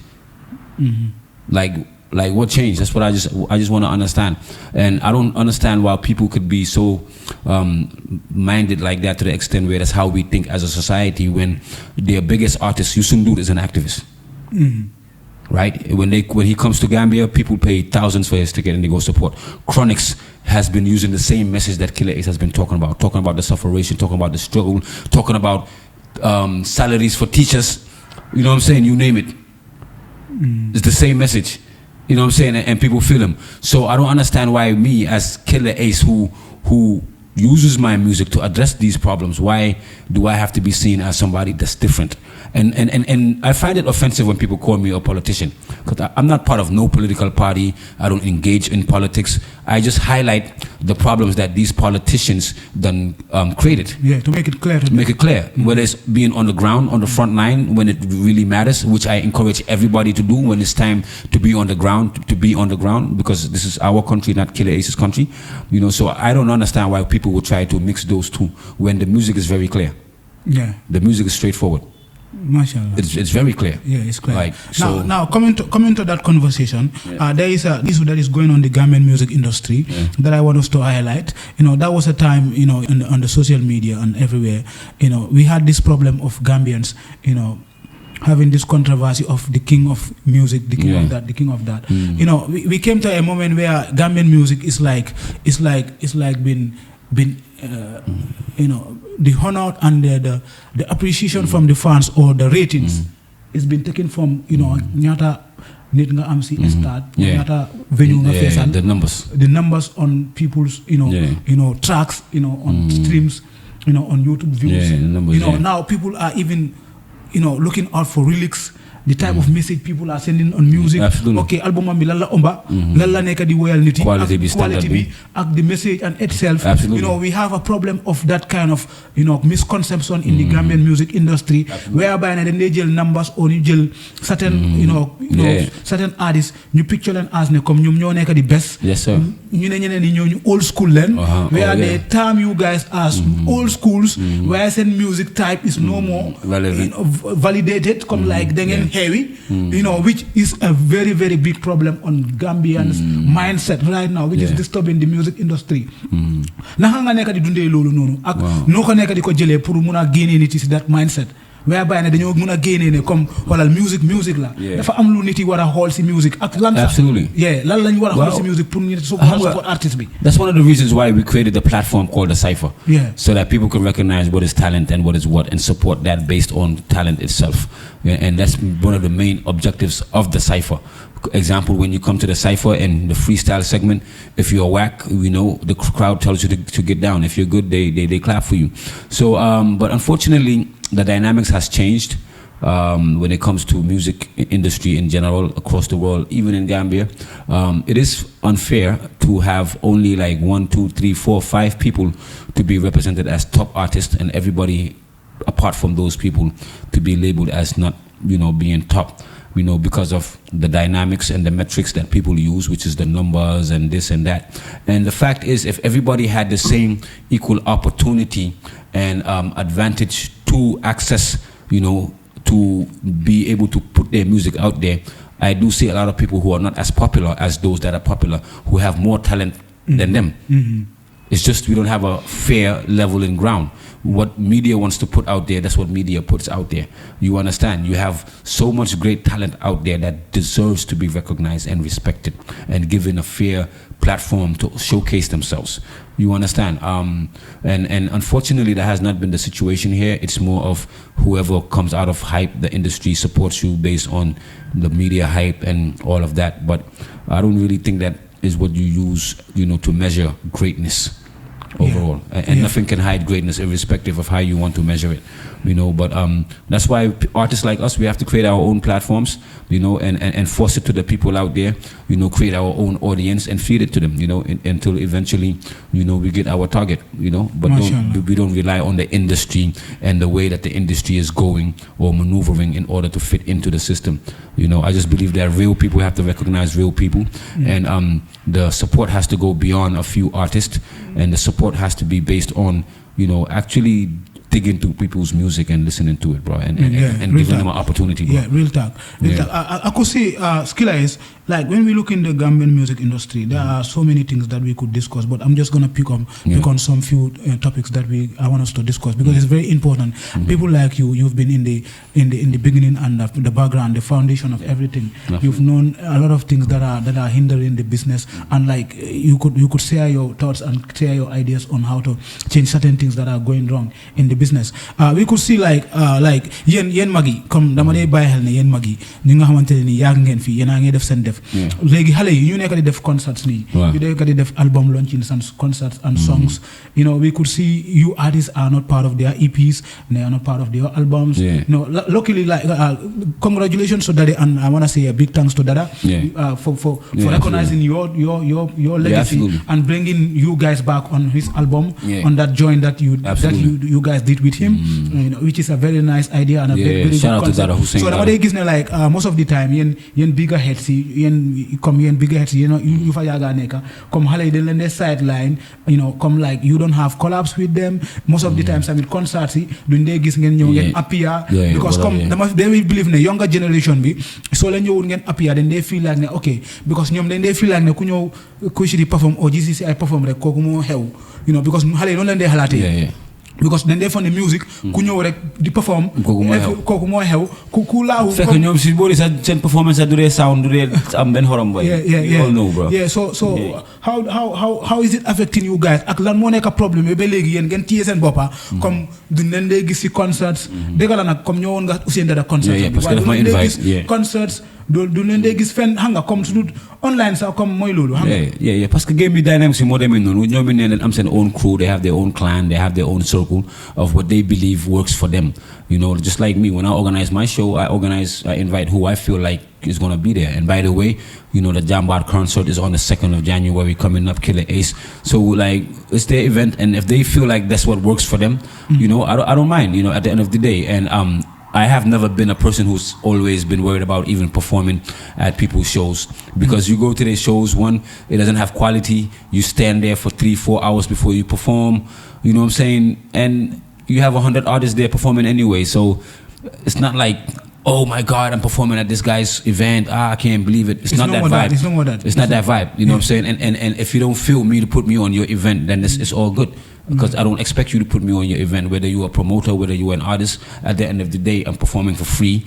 Like what changed? That's what I just want to understand. And I don't understand why people could be so minded like that to the extent where that's how we think as a society when their biggest artist, Youssou N'Dour, is an activist. Right? When he comes to Gambia, people pay thousands for his ticket and they go support. Chronix has been using the same message that Killa Ace has been talking about the sufferation, talking about the struggle, talking about salaries for teachers. You know what I'm saying? You name it. It's the same message. You know what I'm saying? And people feel him. So I don't understand why me as Killa Ace who uses my music to address these problems, why do I have to be seen as somebody that's different? And I find it offensive when people call me a politician because I'm not part of no political party. I don't engage in politics. I just highlight the problems that these politicians then created. Yeah, to make it clear. Whether it's being on the ground, on the front line when it really matters, which I encourage everybody to do when it's time to be on the ground, because this is our country, not Killa Ace's country. You know, so I don't understand why people would try to mix those two when the music is very clear. Yeah, the music is straightforward. Mashallah. It's very clear. Yeah, it's clear. Like, so now coming to that conversation, there is a issue that is going on in the Gambian music industry that I want us to highlight. You know, that was a time, you know, on the social media and everywhere, you know, we had this problem of Gambians, you know, having this controversy of the king of music, the king of that, the king of that. You know, we came to a moment where Gambian music is like been you know, the honor and the appreciation from the fans or the ratings it's been taken from, you know, nyata nit nga am si start nyata venue nga fesal the numbers on people's, you know, tracks, you know, on streams, you know, on YouTube views, you know, now people are even, you know, looking out for lyrics, the type of message people are sending on music. Absolutely. Okay, album am bi lan la omba, lan la nekk di woyal nit yi, quality bi ak the message and itself. Absolutely. You know, we have a problem of that kind of, you know, misconception in the Gambian music industry. Absolutely. Whereby dañ lay jël numbers or ñu jël certain you know certain artists ñu picture leen as ne comme ñoom ñoo nekk di best. Yes sir. ñu ne ñeneen ñi ñoo old school leen. Where they term you guys as old schools, where seen music type is no more validated come like da ngeen heavy, you know, which is a very, very big problem on Gambians' mindset right now, which is disturbing the music industry. Naka nga nekk di dundee loolu noonu ak noo ko nekk di ko jëlee pour mun a génnee nit yi si that mindset whereby ne dañoo mun a génnee ne comme wala music la dafa am lu nit yi war a xool si music ak lan sax lan lañ war a xool si music pour ñu support artist bi. That's one of the reasons why we created the platform called the Cipher, so that people can recognize what is talent and what is what and support that based on talent itself. And that's one of the main objectives of the Cipher. Example, when you come to the Cipher and the freestyle segment, if you're whack, you know, the crowd tells you to get down. If you're good, they clap for you. So, but unfortunately, the dynamics has changed. when it comes to music industry in general across the world, even in Gambia. It is unfair to have only like 1, 2, 3, 4, 5 people to be represented as top artists, and everybody apart from those people to be labeled as not, being top, because of the dynamics and the metrics that people use, which is the numbers and this and that. And the fact is, if everybody had the same equal opportunity and advantage to access, to be able to put their music out there, I do see a lot of people who are not as popular as those that are popular, who have more talent than them. It's just we don't have a fair leveling ground. What media wants to put out there, that's what media puts out there. You understand? You have so much great talent out there that deserves to be recognized and respected and given a fair platform to showcase themselves. You understand? And unfortunately, that has not been the situation here. It's more of whoever comes out of hype, the industry supports you based on the media hype and all of that. But I don't really think that is what you use, to measure greatness overall. And nothing can hide greatness irrespective of how you want to measure it, but that's why artists like us, we have to create our own platforms, and force it to the people out there, create our own audience and feed it to them, until eventually, we get our target, but we don't rely on the industry and the way that the industry is going or maneuvering in order to fit into the system. I just believe that real people have to recognize real people, and the support has to go beyond a few artists, and the support has to be based on, actually dig into people's music and listening to it, bro, and giving them an opportunity, bro. Yeah, real talk. I could say, Killa is, like, when we look in the Gambian music industry, there are so many things that we could discuss, but I'm just going to pick on some few topics that I want us to discuss, because it's very important. People like you've been in the beginning and the background, the foundation of everything. You've known a lot of things that are hindering the business, and like you could share your thoughts and share your ideas on how to change certain things that are going wrong in the business. We could see like yen magi comme dama day bàyyi xel ne yen magi ñi nga xamantene ni yaag ngeen fi yena ngay def sen def léegi xale yi ñu nekk di def concerts nii ñu nekk di def album launching and concerts and songs. We could see you artists are not part of their EPs, they are not part of their albums. Luckily, like congratulations to Dada, and I want to say a big thanks to Dada for recognizing your legacy and bringing you guys back on his album, on that joint that you guys did with him, which is a very nice idea and a very good concept. So nowadays, like most of the time, yen bigger heads, yen bigger heads, you fa yaga neka, come hale de len sideline, come like you don't have collabs with them. Most of the times, I mean concerts, duñ dé gis ngeen ñew ngeen appear, because come they will believe ne younger generation bi so la ñewul ngeen appear, then they feel like ne okay, because ñom dañ dé feel like ne ku ñew ku ci di perform o GCC ay perform rek koku mo xew, because xalé non leen dé xalaté. Because then they find the music, ku ñëw rek di perform, kooku mooy xew, ku laaw. Fekk ñoom si boori sa seen performance du dee sound du dee am benn xorom boy. You all know, bro. So how is it affecting you guys? Ak lan moo nekk problème ba léegi yéen ngeen téye seen boppa comme duñ leen dee gis si concerts. Dégg la nag comme ñëwoon nga Ousseyn Dada concerts. Parce que daf ma invite. Concerts du leen dee gis fenn xam nga comme su online sax comme mooy loolu xam nga. Parce que game bi dynamics moo demee noonu ñoom it ne am seen own crew, they have their own clan, they have their own circle of what they believe works for them. Just like me, when I organize my show, I invite who I feel like is going to be there. And by the way, the Jambar concert is on the 2nd of January coming up, Killa Ace. So like, it's their event, and if they feel like that's what works for them, I don't mind, at the end of the day. And I have never been a person who's always been worried about even performing at people's shows, because you go to their shows, one, it doesn't have quality. You stand there for 3-4 hours before you perform, you know what I'm saying? And you have 100 artists there performing anyway, so it's not like, oh my God, I'm performing at this guy's event. I can't believe it. It's not that vibe. It's no more that. It's not that vibe. You know what I'm saying? And if you don't feel me to put me on your event, then it's all good. Because I don't expect you to put me on your event, whether you're a promoter, whether you're an artist. At the end of the day, I'm performing for free.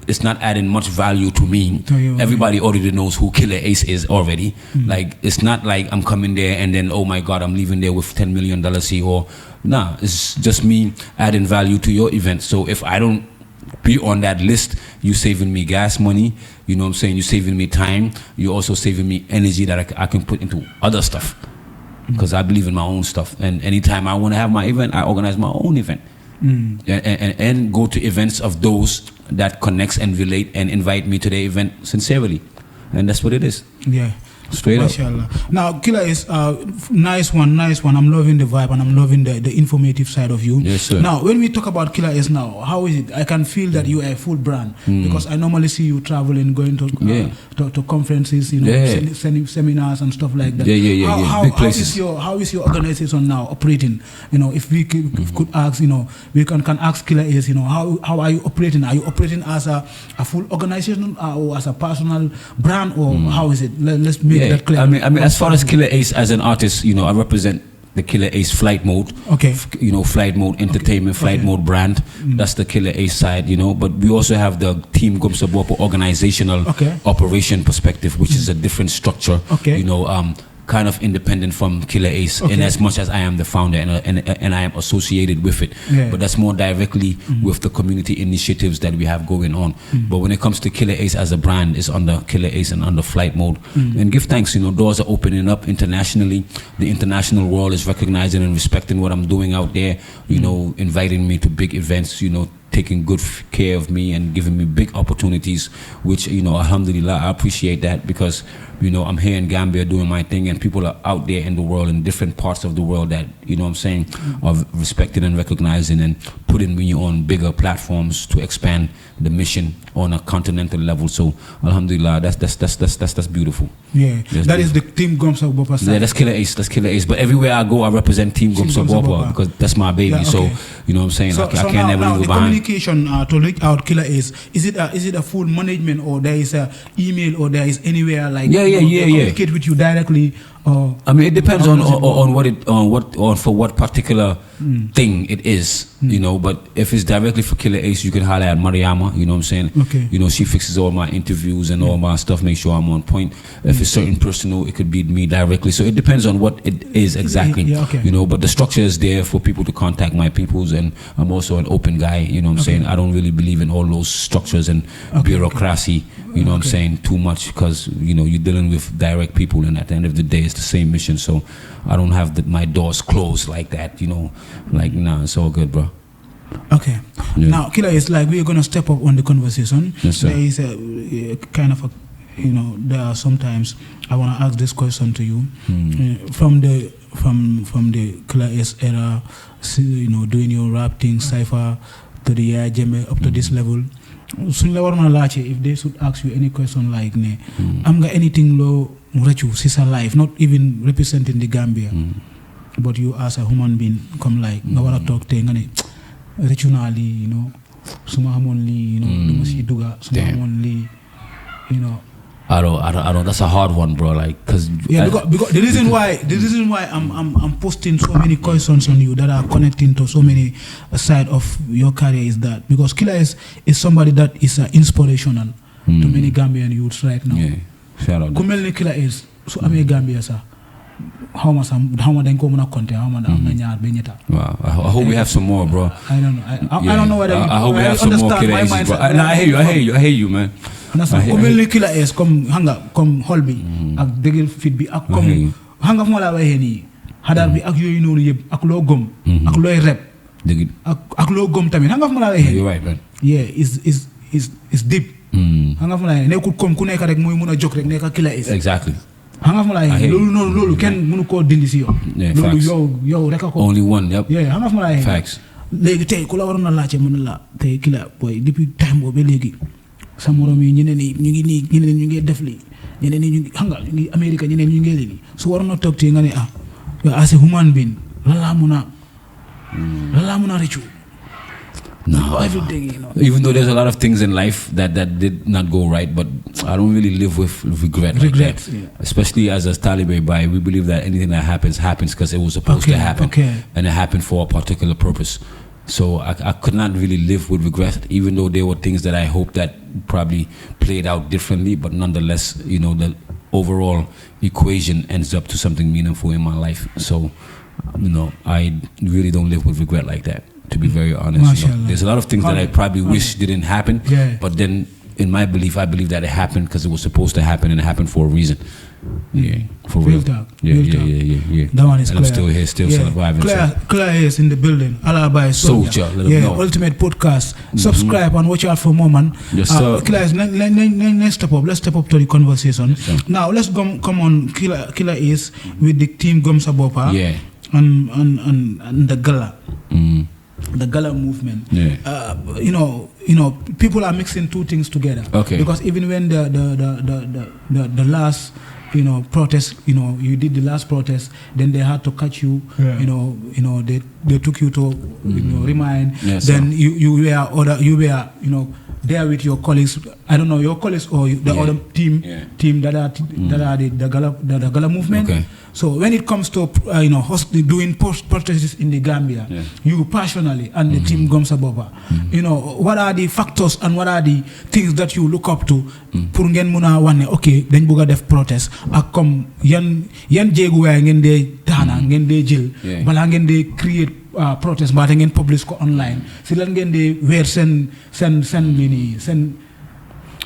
It's not adding much value to me. Everybody already knows who Killa Ace is already. Like, it's not like I'm coming there and then, oh my God, I'm leaving there with $10 million or nah, it's just me adding value to your event. So if I don't be on that list, you saving me gas money, you know what I'm saying? You're saving me time. You're also saving me energy that I can put into other stuff. Because I believe in my own stuff, and anytime I want to have my event, I organize my own event, and go to events of those that connects and relate and invite me to the event sincerely, and that's what it is. Yeah. Straight Mashallah. Now, Killa is nice one. I'm loving the vibe and I'm loving the informative side of you. Yes, sir. Now, when we talk about Killa is now, how is it? I can feel that you are a full brand because I normally see you traveling, going to conferences, sending seminars and stuff like that. Big places. How is your organization now operating? If we could ask, we can ask Killa is, how are you operating? Are you operating as a full organization or as a personal brand, or how is it? Let's make that clear. I mean, as far as Killa Ace as an artist, I represent the Killa Ace Flight Mode. Okay. Flight Mode Entertainment, Flight Mode brand. That's the Killa Ace side, But we also have the Team Gumsabopo organizational operation perspective, which is a different structure. Okay. Kind of independent from Killa Ace, in as much as I am the founder and I am associated with it. Yeah. But that's more directly with the community initiatives that we have going on. But when it comes to Killa Ace as a brand, it's under Killa Ace and under Flight Mode. And give thanks, doors are opening up internationally. The international world is recognizing and respecting what I'm doing out there, inviting me to big events, taking good care of me and giving me big opportunities, which, alhamdulillah, I appreciate that because, I'm here in Gambia doing my thing and people are out there in the world, in different parts of the world that, are respected and recognizing and putting me on bigger platforms to expand the mission on a continental level. So, alhamdulillah, that's beautiful. Yeah, that is the Team Gumsabopo side. Yeah, that's Killa Ace. But everywhere I go, I represent Team Gumsabopo because that's my baby. Yeah, okay. So, I can't never leave it behind. Communication to reach out Killa Ace, is it a full management, or there is a email, or there is anywhere like communicate with you directly? It depends on for what particular thing it is, But if it's directly for Killa Ace, you can holler at Mariama. You know what I'm saying? Okay. She fixes all my interviews and all my stuff. Make sure I'm on point. If it's certain personal, it could be me directly. So it depends on what it is exactly. But the structure is there for people to contact my peoples, and I'm also an open guy. You know what I'm saying? I don't really believe in all those structures and bureaucracy. You know what I'm saying? Too much because you're dealing with direct people, and at the end of the day, it's the same mission. So I don't have my doors closed like that. Nah, it's all good, bro. Okay. Yeah. Now, Killa is like we're gonna step up on the conversation. Yes, sir. There is a kind of a, there are sometimes I want to ask this question to you from the Killa Ace era, doing your rap thing, Cipher, to the Jembe up to this level. Soon if they should ask you any question like ne, am nga anything low rechu sisa life, not even representing the Gambia, but you as a human being come like nga wala talk te nga ne rechu na li, suma hamon li, duma si duga, suma hamon li, I don't. That's a hard one, bro. Like, because the reason why I'm posting so many questions on you that are connecting to so many side of your career is that because Killa is somebody that is inspirational to many Gambian youths right now. Yeah, shout out. Kumel Killa is so ame Gambia sa. How much then come na content? How much na nyar benyeta? Wow, I hope we have some more, bro. I don't know. I don't know whether I hope we have some more Killa Aces, bro. I hear you, man. Comme Killa Ace comme hol bi ak degel fit bi ak comme hanga mo la waxe ni hadar bi ak yoy nonu yeb ak lo gom ak loy rep deug ak lo gom tamit hanga mo la waxe you right, man. Yeah, is deep. Hanga mo la nekul comme ku nek rek moy mëna jog rek nek Killa Ace. Exactly. Hanga mo la waxe lolu ken mënu ko dindi ci yow. Lolu yow rek ko only one. Yep. Yeah, hanga mo la waxe. Facts. Légui tay ku la warona laacé mëna la tay Killa boy depuis time bo be légui sa morom yi ñeneen ñi ñu ngi def li ñeneen ñi ñu ngi xam nga ñu ngi America ñeneen ñu ngi li su waroon na toog nga ne as a human being lan laa mun a rëccu. No, everything, even though there's a lot of things in life that did not go right, but I don't really live with regret. Regrets, like especially as a Taliban Bai, we believe that anything that happens because it was supposed to happen, and it happened for a particular purpose. So I could not really live with regret, even though there were things that I hope that probably played out differently. But nonetheless, the overall equation ends up to something meaningful in my life. So, I really don't live with regret like that, to be very honest. There's a lot of things that I probably wish didn't happen, but then in my belief, I believe that it happened because it was supposed to happen, and it happened for a reason. Yeah, for real. Yeah. That one is and clear. I'm still here, still surviving. Clear is in the building. Alabai Soldier. Ultimate podcast. Subscribe and watch out for more, man. Yes, sir. Killa, let's step up. Let's step up to the conversation. Yes, now let's come on. Killa is with the team Gomsabopa. Yeah. And the Gala. The Gala movement. Yeah. You know, people are mixing two things together. Okay. Because even when the last, protest, you did the last protest, then they had to catch you. Yeah. They took you to remind. Yes, then you were there with your colleagues. I don't know your colleagues or the other team that are the Gala movement. Okay. So when it comes to doing protests in the Gambia, you personally and the team Gomsaboba, what are the factors and what are the things that you look up to? Pour ngeen muna wane okay dañ bëgg def protest ak comme yan jéegu waay ngeen dee taana ngeen dee jël balaa ngeen dee create protest mbaa ngeen publish ko online si lan ngeen dee weer sen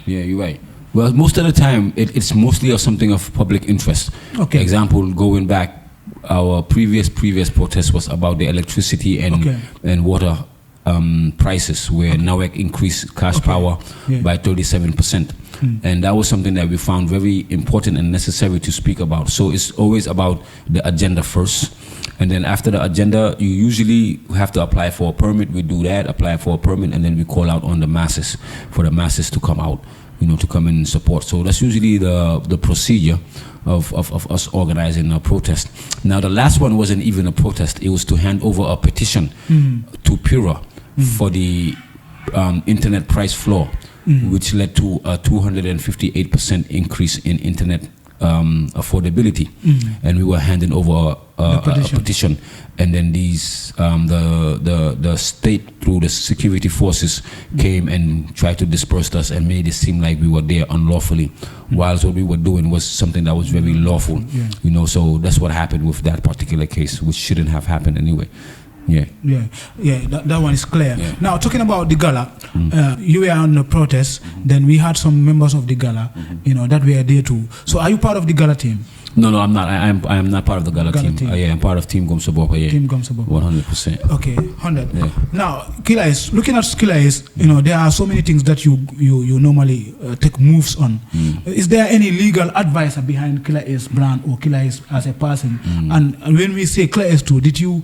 yeah, you're right. Well, most of the time, it's mostly of something of public interest. Okay. Example, going back, our previous protest was about the electricity and water prices, where NAWEC increased cash power by 37%. And that was something that we found very important and necessary to speak about. So it's always about the agenda first. And then after the agenda, you usually have to apply for a permit. We do that, apply for a permit, and then we call out on the masses, for the masses to come out, to come in and support. So that's usually the procedure of us organizing a protest. Now, the last one wasn't even a protest. It was to hand over a petition to PIRA for the internet price floor, which led to a 258% increase in internet affordability. And we were handing over a petition. And then these the state through the security forces came and tried to disperse us and made it seem like we were there unlawfully, whilst what we were doing was something that was very lawful. So that's what happened with that particular case, which shouldn't have happened anyway. That one is clear. Now, talking about the Gala, you were on the protest, then we had some members of the Gala, that were there too. So are you part of the Gala team? No, I'm not. I am not part of the Gala team. I'm part of Team Gomsabopa. Team Gomsabopa. 100%. Okay, 100. Now, Killa is looking at Killa is, there are so many things that you normally take moves on. Is there any legal advisor behind Killa is brand or Killa is as a person? And when we say Killa is too, did you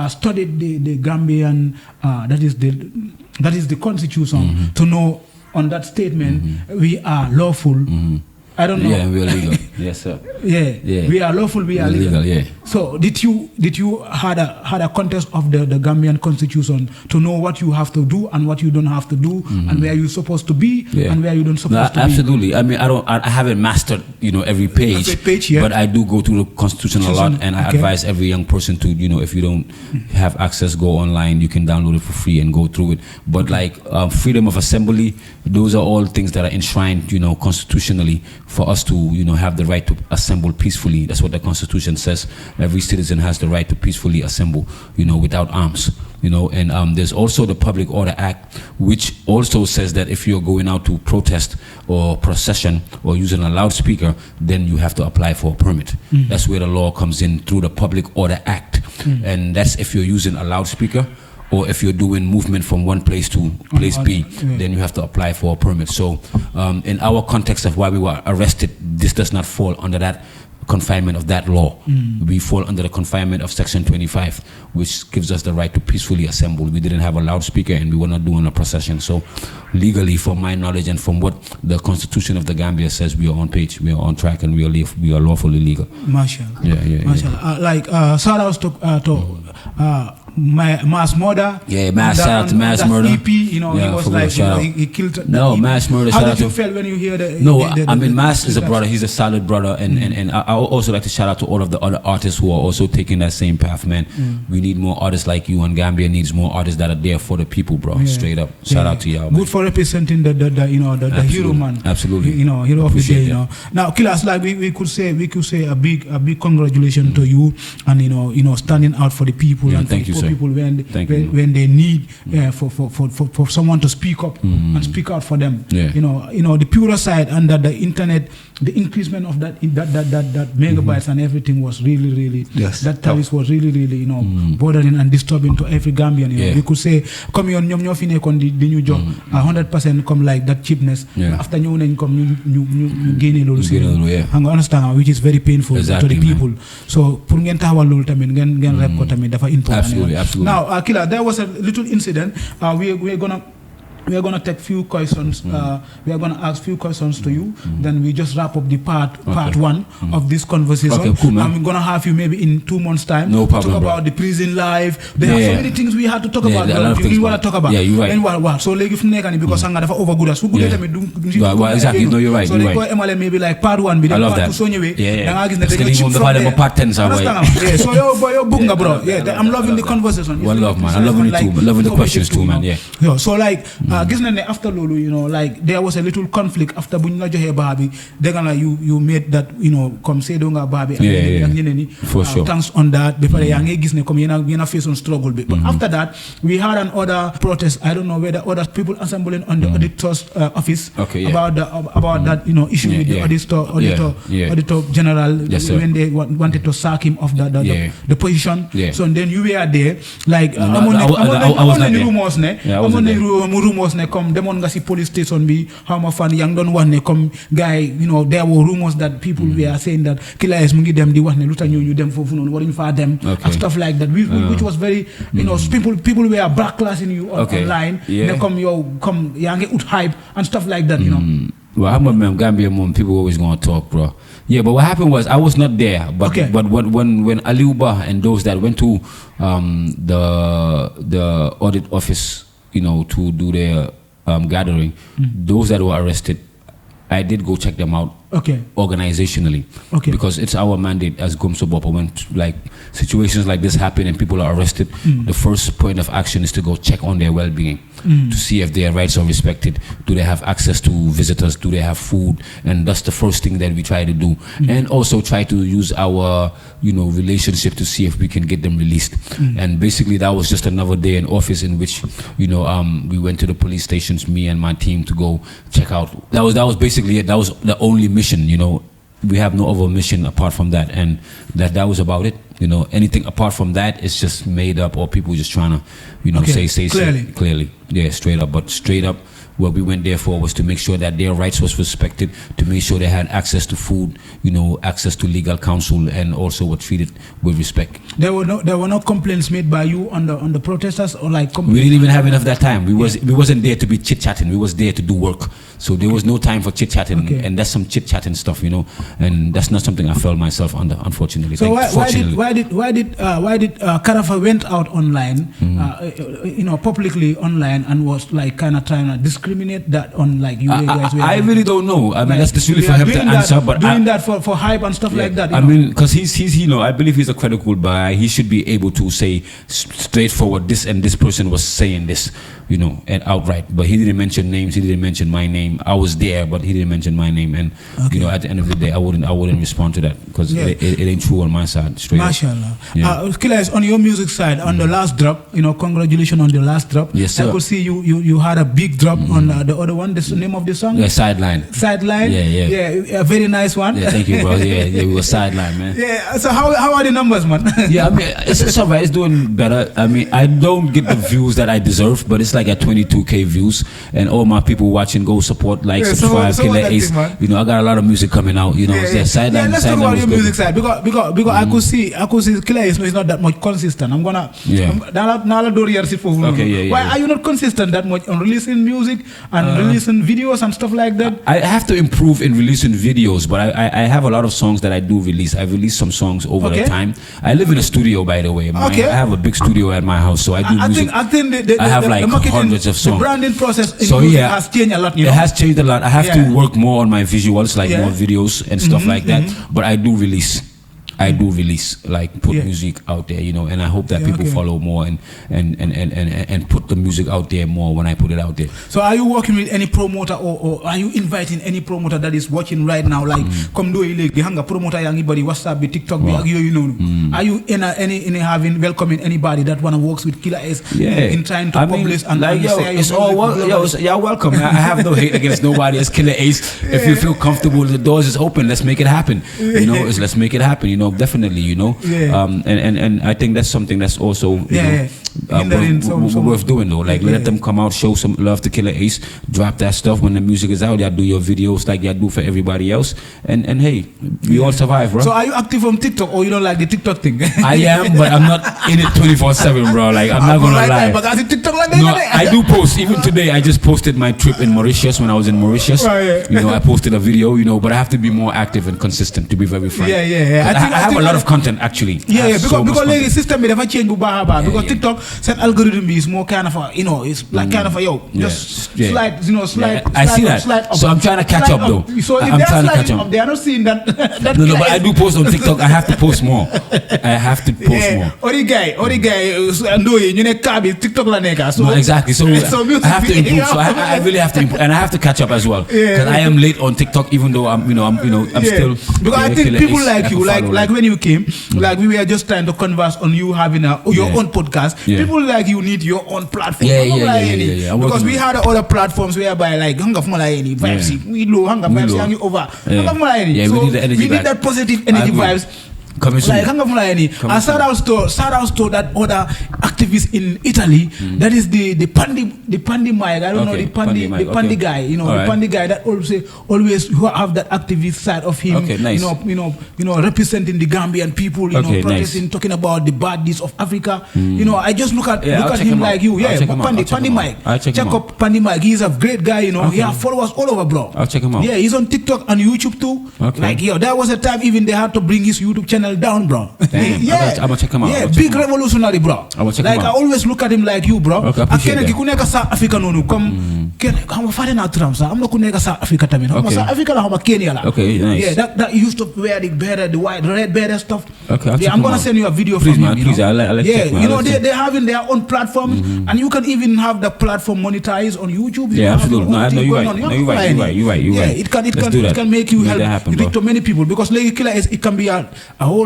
study the Gambian that is the constitution to know on that statement we are lawful? I don't know. Yeah, we are legal. Yes, sir. We are lawful. We are legal. Yeah. So did you had a contest of the Gambian constitution to know what you have to do and what you don't have to do and where you're supposed to be and where you don't supposed to be? Absolutely. I mean, I haven't mastered every page, but I do go through the constitution a lot, and I advise every young person to if you don't have access, go online. You can download it for free and go through it. But freedom of assembly, those are all things that are enshrined constitutionally for us to have the right to assemble peacefully. That's what the Constitution says. Every citizen has the right to peacefully assemble, without arms. And there's also the Public Order Act, which also says that if you're going out to protest or procession or using a loudspeaker, then you have to apply for a permit. That's where the law comes in, through the Public Order Act. And that's if you're using a loudspeaker, or if you're doing movement from one place to place B, then you have to apply for a permit. So in our context of why we were arrested, this does not fall under that confinement of that law. We fall under the confinement of Section 25, which gives us the right to peacefully assemble. We didn't have a loudspeaker and we were not doing a procession. So legally, from my knowledge and from what the Constitution of the Gambia says, we are on page, we are on track, and we are lawfully legal. Mashallah. Yeah. Shout outs to mass murder. Yeah, shout out to mass murder. EP, he was like, he killed. Mass murder. How did you feel when you hear the? Mass is a brother. He's a solid brother, and I also like to shout out to all of the other artists who are also taking that same path, man. We need more artists like you, and Gambia needs more artists that are there for the people, bro. Straight up. Shout out to y'all. Good for representing the hero man. Absolutely. Hero of the day. Now, Killa, like we could say a big congratulations to you, and standing out for the people and thank you, sir. people when they need for someone to speak up and speak out for them. You know the purer side under the internet, the increasement of that megabytes and everything was really that tariff was really bothering and disturbing to every Gambian. You know, we could say come on ñom ñoo fi nekkon di ñu jox 100% come like that cheapness. After ñu nañ comme ñu génné lolu ci nga understand, which is very painful to the people. So pour ngeen taxawal lolu tamit ngeen rep ko tamit dafa important. Absolutely. Now Killa, there was a little incident. We are gonna take few questions. We are gonna ask few questions to you. Then we just wrap up the part one of this conversation. Okay, cool, man. I'm gonna have you maybe in 2 months' time. No problem, talk about the prison life. There are so many things we had to talk about. We want to talk about. Yeah, you're right. And what? So like if because I'm gonna over good. So good exactly. No, you're right. So you're like maybe like part 1. I love that. Yeah. So yo bunga bro. Yeah, I'm loving the conversation. One love, man. I'm loving it too. Loving the questions too, man. Yeah. So like. Gis nañ ne after loolu, you know, like there was a little conflict after bu ñu la joxee baa bi dégg nga you made that, you know, comme seedoo nga baa bi ak ñeneen ñi. For sure. Thanks on that. Ba pare yaa ngi gis ne comme yéen a face on struggle bi. But after that we had an other protest. I don't know whether other people assembling on the auditor's office about that, you know, issue with the auditor general when they wanted to sack him off the position. So and then you were there like rumors ne comme demoon nga si police station bi xawma fan yaa ngi doon wax ne comme gars yi, you know, there were rumors that people were saying that Killa mu ngi dem di wax ne lu tax ñu dem foofu noonu waruñu faa dem and stuff like that, which was very, you know, people were backclassing you online ne comme yow comme yaa ngi ut hype and stuff like that, you know. Well, I'm a Gambia mom. People always gonna talk, bro. Yeah, but what happened was I was not there. But when Aliuba and those that went to the audit office, you know, to do their gathering, those that were arrested, I did go check them out. Organizationally, because it's our mandate as Gumsobopo. When like situations like this happen and people are arrested, the first point of action is to go check on their well-being, to see if their rights are respected. Do they have access to visitors? Do they have food? And that's the first thing that we try to do, and also try to use our, you know, relationship to see if we can get them released. And basically, that was just another day in office in which, you know, we went to the police stations, me and my team, to go check out. That was basically it. That was the only mission, you know. We have no other mission apart from that, and that was about it. You know, anything apart from that is just made up, or people just trying to, you know, say clearly, yeah, straight up. But straight up, what we went there for was to make sure that their rights was respected, to make sure they had access to food, you know, access to legal counsel, and also were treated with respect. There were no complaints made by you on the protesters, or like we didn't even have enough that time. We wasn't there to be chit chatting. We was there to do work. So there was no time for chit chatting, and that's some chit chatting stuff, you know, and that's not something I felt myself under, unfortunately. So why did Carafa went out online, you know, publicly online, and was like kind of trying to discriminate that on like you guys? I really don't know. I mean, that's just really for him to answer, but doing that for hype and stuff like that. I mean, because he's you know, I believe he's a credible guy. He should be able to say straightforward this and this person was saying this, you know, and outright. But he didn't mention names. He didn't mention my name. I was there, but he didn't mention my name. And you know, at the end of the day, I wouldn't respond to that because it ain't true on my side. Straight Mashallah. Killa, on your music side, on the last drop, you know, congratulations on the last drop. Yes, sir. I could see you had a big drop on the other one. The name of the song? Yeah, Sideline. Sideline. Yeah, a very nice one. Yeah, thank you, bro. Yeah, we were Sideline, man. Yeah. So how are the numbers, man? Yeah, I mean, it's alright. It's doing better. I mean, I don't get the views that I deserve, but it's like at 22K views, and all my people watching go support, like, subscribe, Killa Ace. You know, I got a lot of music coming out. You know, Sideline. Let's talk about your music side because I could see Killa Ace is not that much consistent. I'm gonna Why are you not consistent that much on releasing music and releasing videos and stuff like that? I have to improve in releasing videos, but I have a lot of songs that I do release. I've released some songs over the time. I live in a studio, by the way. I have a big studio at my house, so I do music. I think I have like hundreds of songs. The branding process has changed a lot. It has changed a lot. I have to work more on my visuals, like more videos and stuff like that. But I do release. I do release, like put music out there, you know, and I hope that people follow more and put the music out there more when I put it out there. So are you working with any promoter or are you inviting any promoter that is watching right now, like come do illegally hanga promoter anybody WhatsApp TikTok you know, are you in welcoming anybody that wanna work with Killa in trying to publish and like it's all you're welcome. I have no hate against nobody as Killa Ace. If you feel comfortable, the doors is open, let's make it happen, you know. Let's make it happen, you know, definitely, you know. And I think that's something that's also worth doing though, like let them come out, show some love to Killa Ace, drop that stuff when the music is out, y'all do your videos like y'all do for everybody else, and hey, we all survive, bro. So are you active on TikTok or you don't like the TikTok thing? I am, but I'm not in it 24/7, bro. Like I'm not gonna lie. No, I do post. Even today, I just posted my trip in Mauritius when I was in Mauritius. You know, I posted a video, you know, but I have to be more active and consistent, to be very frank. I have a lot of content actually. Because the system never change because TikTok set algorithm is more kind of a, you know, it's like kind of a just slide, you know, slide. I see that. So I'm trying to catch up though. So if I'm they're trying to catch sliding up. They are not seeing that. No, but I do post on TikTok. I have to post more. I have to post more. Ori guy, you know, TikTok la neka. So no, exactly. So I have to improve. So I really have to improve, and I have to catch up as well. Because I am late on TikTok, even though I'm still. Because I think people like you, like when you came, like we were just trying to converse on you having your own podcast. People like you need your own platform. Because we had other platforms whereby like hanga from any vibes, we low hanga vibes over. So we need that positive energy vibes. Like and shout out to that other activist in Italy. That is the Pandi Mike. I don't know the Pandi guy. You know, the Pandi guy that always have that activist side of him. Nice. You know, representing the Gambian people. You know, protesting, talking about the bad deeds of Africa. You know, I just look at him like you. Pandi Mike. Check up Pandi Mike. He's a great guy. You know, he has followers all over, bro. I'll check him out. Yeah, he's on TikTok and YouTube too. Like there was a time even they had to bring his YouTube channel down, bro. I'm gonna check him out. Yeah, big revolutionary, bro. Like I always look at him like you, bro. Okay, I appreciate that. South Africa I'm not kuneka South Africa tamin. South Africa la Kenya la. Okay, nice. Yeah, that used to wear the bearer, the white, red bearer stuff. Okay, I'm gonna send you a video please, from man, him. Please, I'll check, man. You know, they're having their own platforms, and you can even have the platform monetized on YouTube. Yeah, absolutely. No, you're right. Yeah, it can make you help reach to many people because Killa it can be a whole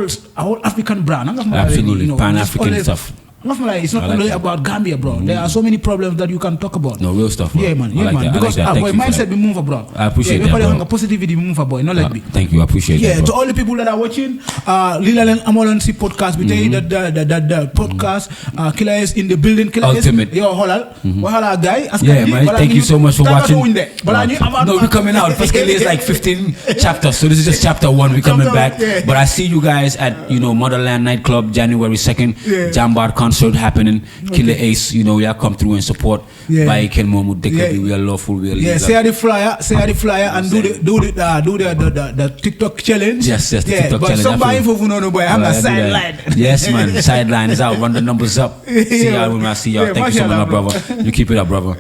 African brand. Absolutely, Pan-African stuff. It's not only about Gambia, bro. There are so many problems that you can talk about. No, real stuff, bro. Yeah, man. Because boy, mindset be move, bro. I appreciate that, bro. Positivity be move, boy. Not like me. Thank you, I appreciate that, bro. To all the people that are watching, Lila Amolansi podcast, we tell you that the podcast, Killa is in the building. Killa Ultimate. Yo, Holal guy. Yeah, man. Thank you so much for watching. No, we're coming out. First Killa is like 15 chapters, so this is just chapter 1. We're coming back. But I see you guys at Motherland Nightclub January 2nd. Jambar concert happening. Killa Ace, you know, we are come through and support. By Ken Momu, we are lawful, we are legal. Say the flyer, and do the TikTok challenge. Yes, the TikTok but challenge. Somebody no boy, I'm a sideline. Yes, man, sideline is out. Run the numbers up. See y'all when I see y'all. Thank you so much, my brother. You keep it up, brother.